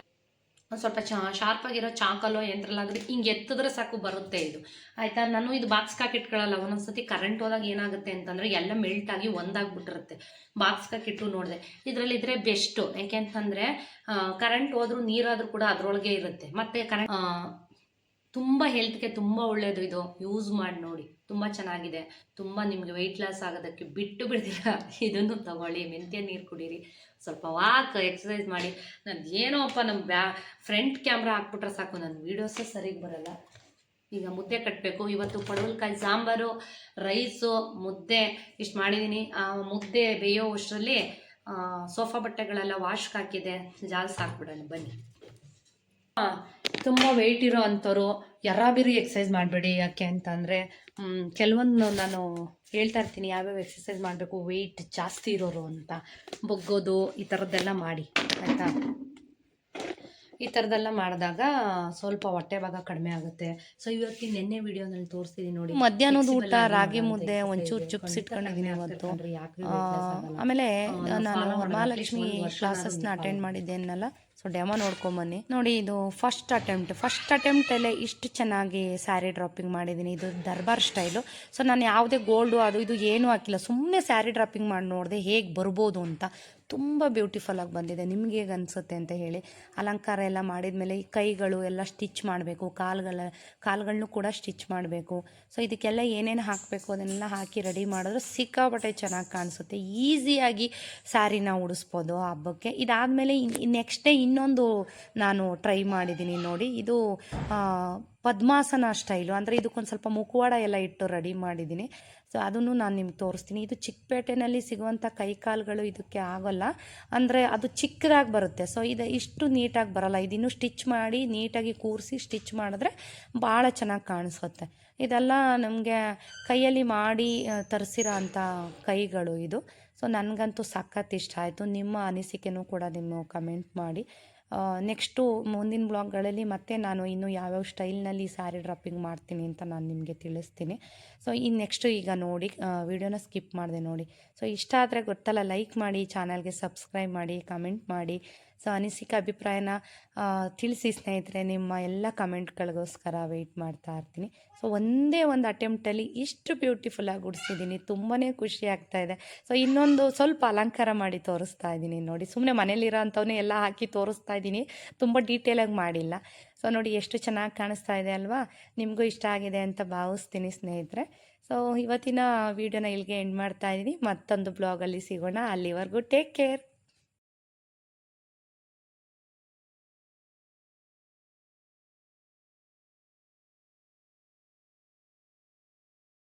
A: ಒಂದು ಸ್ವಲ್ಪ ಶಾರ್ಪಾಗಿರೋ ಚಾಕಲ್ಲೋ ಯಂತ್ರಲ್ಲಾದರೆ ಹಿಂಗೆ ಎತ್ತಿದ್ರೆ ಸಾಕು ಬರುತ್ತೆ ಇದು ಆಯಿತಾ. ನಾನು ಇದು ಬಾಕ್ಸ್ಗೆ ಹಾಕಿಟ್ಕೊಳ್ಳಲ್ಲ. ಒಂದೊಂದ್ಸತಿ ಕರೆಂಟ್ ಹೋದಾಗ ಏನಾಗುತ್ತೆ ಅಂತಂದರೆ ಎಲ್ಲ ಮೆಲ್ಟಾಗಿ ಒಂದಾಗ್ಬಿಟ್ಟಿರುತ್ತೆ. ಬಾಕ್ಸ್ಗೆ ಹಾಕಿಟ್ಟು ನೋಡಿದೆ, ಇದರಲ್ಲಿದ್ದರೆ ಬೆಸ್ಟು. ಯಾಕೆ ಅಂತಂದರೆ ಕರೆಂಟ್ ಹೋದ್ರೂ ನೀರಾದರೂ ಕೂಡ ಅದರೊಳಗೆ ಇರುತ್ತೆ. ಮತ್ತು ತುಂಬ ಹೆಲ್ತ್ಗೆ ತುಂಬ ಒಳ್ಳೆಯದು ಇದು. ಯೂಸ್ ಮಾಡಿ ನೋಡಿ, ತುಂಬ ಚೆನ್ನಾಗಿದೆ. ತುಂಬ ನಿಮಗೆ ವೆಯ್ಟ್ ಲಾಸ್ ಆಗೋದಕ್ಕೆ ಬಿಟ್ಟು ಬಿಡ್ತೀರಾ ಇದನ್ನು ತಗೊಳ್ಳಿ. ಮೆಂತ್ಯ ನೀರು ಕುಡೀರಿ, ಸ್ವಲ್ಪ ವಾಕ್ ಎಕ್ಸಸೈಸ್ ಮಾಡಿ. ನಾನು ಏನೋ ಅಪ್ಪ ನಮ್ಮ ಫ್ರಂಟ್ ಕ್ಯಾಮ್ರಾ ಹಾಕ್ಬಿಟ್ರೆ ಸಾಕು, ನನ್ನ ವೀಡಿಯೋಸೇ ಸರಿಗೆ ಬರಲ್ಲ. ಈಗ ಮುದ್ದೆ ಕಟ್ಟಬೇಕು. ಇವತ್ತು ಪಡವಲಕಾಯಿ ಸಾಂಬಾರು, ರೈಸು, ಮುದ್ದೆ ಇಷ್ಟು ಮಾಡಿದ್ದೀನಿ. ಮುದ್ದೆ ಬೇಯೋ ಅಷ್ಟರಲ್ಲಿ ಸೋಫಾ ಬಟ್ಟೆಗಳೆಲ್ಲ ವಾಶ್ಗೆ ಹಾಕಿದೆ, ಜಾಲ್ಸಿ ಹಾಕ್ಬಿಡೋಣ ಬನ್ನಿ. ತುಂಬ ವೆಯ್ಟ್ ಇರೋ ಅಂಥವ್ರು ಯರಾಬಿರಿ ಎಕ್ಸಸೈಸ್ ಮಾಡಬೇಡಿ. ಯಾಕೆ ಅಂತಂದರೆ ಕೆಲವೊಂದು ನಾನು ಹೇಳ್ತಾ ಇರ್ತೀನಿ ಯಾವ್ಯಾವ ಎಕ್ಸಸೈಸ್ ಮಾಡಬೇಕು ವೆಯ್ಟ್ ಜಾಸ್ತಿ ಇರೋರು ಅಂತ. ಬೊಗ್ಗೋದು ಈ ಥರದ್ದೆಲ್ಲ ಮಾಡಿ ಆಯಿತಾ. ಈ ಥರದ್ದೆಲ್ಲ ಮಾಡಿದಾಗ ಸ್ವಲ್ಪ ಹೊಟ್ಟೆ ಭಾಗ ಕಡಿಮೆ ಆಗುತ್ತೆ. ಸೊ ಇವತ್ತಿನ ನೆನ್ನೆ ವಿಡಿಯೋನಲ್ಲಿ ತೋರಿಸ್ತೀನಿ ನೋಡಿ. ಮಧ್ಯಾಹ್ನದ ಊಟ ರಾಗಿ ಮುದ್ದೆ ಒಂಚೂರು ಚಿಪ್ಸ್ ಇಟ್ಕೊಂಡಿದ್ದೀನಿ ಇವತ್ತು. ಆಮೇಲೆ ನಾನು ವರಮಹಾಲಕ್ಷ್ಮಿ ಕ್ಲಾಸಸ್ನ ಅಟೆಂಡ್ ಮಾಡಿದ್ದೆ ಅನ್ನಲ್ಲ, ಸೊ ಡೆಮೋ ನೋಡ್ಕೊಂಬನ್ನಿ ನೋಡಿ. ಇದು ಫಸ್ಟ್ ಅಟೆಂಪ್ಟಲ್ಲೇ ಇಷ್ಟು ಚೆನ್ನಾಗಿ ಸ್ಯಾರಿ ಡ್ರಾಪಿಂಗ್ ಮಾಡಿದ್ದೀನಿ. ಇದು ದರ್ಬಾರ್ ಸ್ಟೈಲು. ಸೊ ನಾನು ಯಾವುದೇ ಗೋಲ್ಡು ಅದು ಇದು ಏನೂ ಹಾಕಿಲ್ಲ, ಸುಮ್ಮನೆ ಸ್ಯಾರಿ ಡ್ರಾಪಿಂಗ್ ಮಾಡಿ ನೋಡಿದೆ ಹೇಗೆ ಬರ್ಬೋದು ಅಂತ. ತುಂಬ ಬ್ಯೂಟಿಫುಲ್ಲಾಗಿ ಬಂದಿದೆ. ನಿಮ್ಗೆ ಹೇಗೆ ಅನಿಸುತ್ತೆ ಅಂತ ಹೇಳಿ. ಅಲಂಕಾರ ಎಲ್ಲ ಮಾಡಿದ್ಮೇಲೆ ಈ ಕೈಗಳು ಎಲ್ಲ ಸ್ಟಿಚ್ ಮಾಡಬೇಕು, ಕಾಲುಗಳನ್ನೂ ಕೂಡ ಸ್ಟಿಚ್ ಮಾಡಬೇಕು. ಸೊ ಇದಕ್ಕೆಲ್ಲ ಏನೇನು ಹಾಕಬೇಕು ಅದನ್ನೆಲ್ಲ ಹಾಕಿ ರೆಡಿ ಮಾಡಿದ್ರೆ ಸಿಕ್ಕಾಪಟ್ಟೆ ಚೆನ್ನಾಗಿ ಕಾಣಿಸುತ್ತೆ. ಈಸಿಯಾಗಿ ಸ್ಯಾರಿನ ಉಡಿಸ್ಬೋದು ಹಬ್ಬಕ್ಕೆ. ಇದಾದಮೇಲೆ ನೆಕ್ಸ್ಟ್ ಡೇ ಇನ್ನೊಂದು ನಾನು ಟ್ರೈ ಮಾಡಿದ್ದೀನಿ ನೋಡಿ. ಇದು ಪದ್ಮಾಸನ ಸ್ಟೈಲು, ಅಂದರೆ ಇದಕ್ಕೊಂದು ಸ್ವಲ್ಪ ಮುಖವಾಡ ಎಲ್ಲ ಇಟ್ಟು ರೆಡಿ ಮಾಡಿದ್ದೀನಿ. ಸೊ ಅದನ್ನು ನಾನು ನಿಮ್ಗೆ ತೋರಿಸ್ತೀನಿ. ಇದು ಚಿಕ್ಕಪೇಟೆನಲ್ಲಿ ಸಿಗುವಂಥ ಕೈಕಾಲುಗಳು ಇದಕ್ಕೆ ಆಗೋಲ್ಲ, ಅಂದರೆ ಅದು ಚಿಕ್ಕದಾಗಿ ಬರುತ್ತೆ. ಸೊ ಇದು ಇಷ್ಟು ನೀಟಾಗಿ ಬರೋಲ್ಲ. ಇದಿನ್ನೂ ಸ್ಟಿಚ್ ಮಾಡಿ ನೀಟಾಗಿ ಕೂರಿಸಿ ಸ್ಟಿಚ್ ಮಾಡಿದ್ರೆ ಭಾಳ ಚೆನ್ನಾಗಿ ಕಾಣಿಸುತ್ತೆ. ಇದೆಲ್ಲ ನಮಗೆ ಕೈಯಲ್ಲಿ ಮಾಡಿ ತರಿಸಿರೋ ಅಂಥ ಕೈಗಳು ಇದು. ಸೊ ನನಗಂತೂ ಸಖತ್ ಇಷ್ಟ ಆಯಿತು. ನಿಮ್ಮ ಅನಿಸಿಕೆನೂ ಕೂಡ ನಿಮ್ಮ ಕಮೆಂಟ್ ಮಾಡಿ. ನೆಕ್ಸ್ಟು ಮುಂದಿನ ಬ್ಲಾಗ್ಗಳಲ್ಲಿ ಮತ್ತೆ ನಾನು ಇನ್ನೂ ಯಾವ್ಯಾವ ಸ್ಟೈಲ್ನಲ್ಲಿ ಸ್ಯಾರಿ ಡ್ರಾಪಿಂಗ್ ಮಾಡ್ತೀನಿ ಅಂತ ನಾನು ನಿಮಗೆ ತಿಳಿಸ್ತೀನಿ. ಸೊ ನೆಕ್ಸ್ಟು ಈಗ ನೋಡಿ, ವಿಡಿಯೋನ ಸ್ಕಿಪ್ ಮಾಡಿದೆ ನೋಡಿ. ಸೊ ಇಷ್ಟ ಆದರೆ ಗೊತ್ತಲ್ಲ, ಲೈಕ್ ಮಾಡಿ, ಚಾನಲ್ಗೆ ಸಬ್ಸ್ಕ್ರೈಬ್ ಮಾಡಿ, ಕಮೆಂಟ್ ಮಾಡಿ. ಸೊ ಅನಿಸಿಕೆ ಅಭಿಪ್ರಾಯನ ತಿಳಿಸಿ ಸ್ನೇಹಿತರೆ. ನಿಮ್ಮ ಎಲ್ಲ ಕಮೆಂಟ್ಗಳಿಗೋಸ್ಕರ ವೆಯ್ಟ್ ಮಾಡ್ತಾ ಇರ್ತೀನಿ. ಸೊ ಒಂದೇ ಒಂದು ಅಟೆಂಪ್ಟಲ್ಲಿ ಇಷ್ಟು ಬ್ಯೂಟಿಫುಲ್ಲಾಗಿ ಉಡಿಸಿದ್ದೀನಿ, ತುಂಬಾ ಖುಷಿ ಆಗ್ತಾಯಿದೆ. ಸೊ ಇನ್ನೊಂದು ಸ್ವಲ್ಪ ಅಲಂಕಾರ ಮಾಡಿ ತೋರಿಸ್ತಾ ಇದ್ದೀನಿ ನೋಡಿ. ಸುಮ್ಮನೆ ಮನೇಲಿರೋ ಅಂಥವನ್ನೇ ಎಲ್ಲ ಹಾಕಿ ತೋರಿಸ್ತಾ ಇದ್ದೀನಿ, ತುಂಬ ಡೀಟೇಲಾಗಿ ಮಾಡಿಲ್ಲ. ಸೊ ನೋಡಿ ಎಷ್ಟು ಚೆನ್ನಾಗಿ ಕಾಣಿಸ್ತಾ ಇದೆ ಅಲ್ವಾ. ನಿಮಗೂ ಇಷ್ಟ ಆಗಿದೆ ಅಂತ ಭಾವಿಸ್ತೀನಿ ಸ್ನೇಹಿತರೆ. ಸೊ ಇವತ್ತಿನ ವೀಡಿಯೋನ ಇಲ್ಲಿಗೆ ಎಂಡ್ ಮಾಡ್ತಾ ಇದ್ದೀನಿ. ಮತ್ತೊಂದು ಬ್ಲಾಗಲ್ಲಿ ಸಿಗೋಣ. ಅಲ್ಲಿವರೆಗೂ ಟೇಕ್ ಕೇರ್.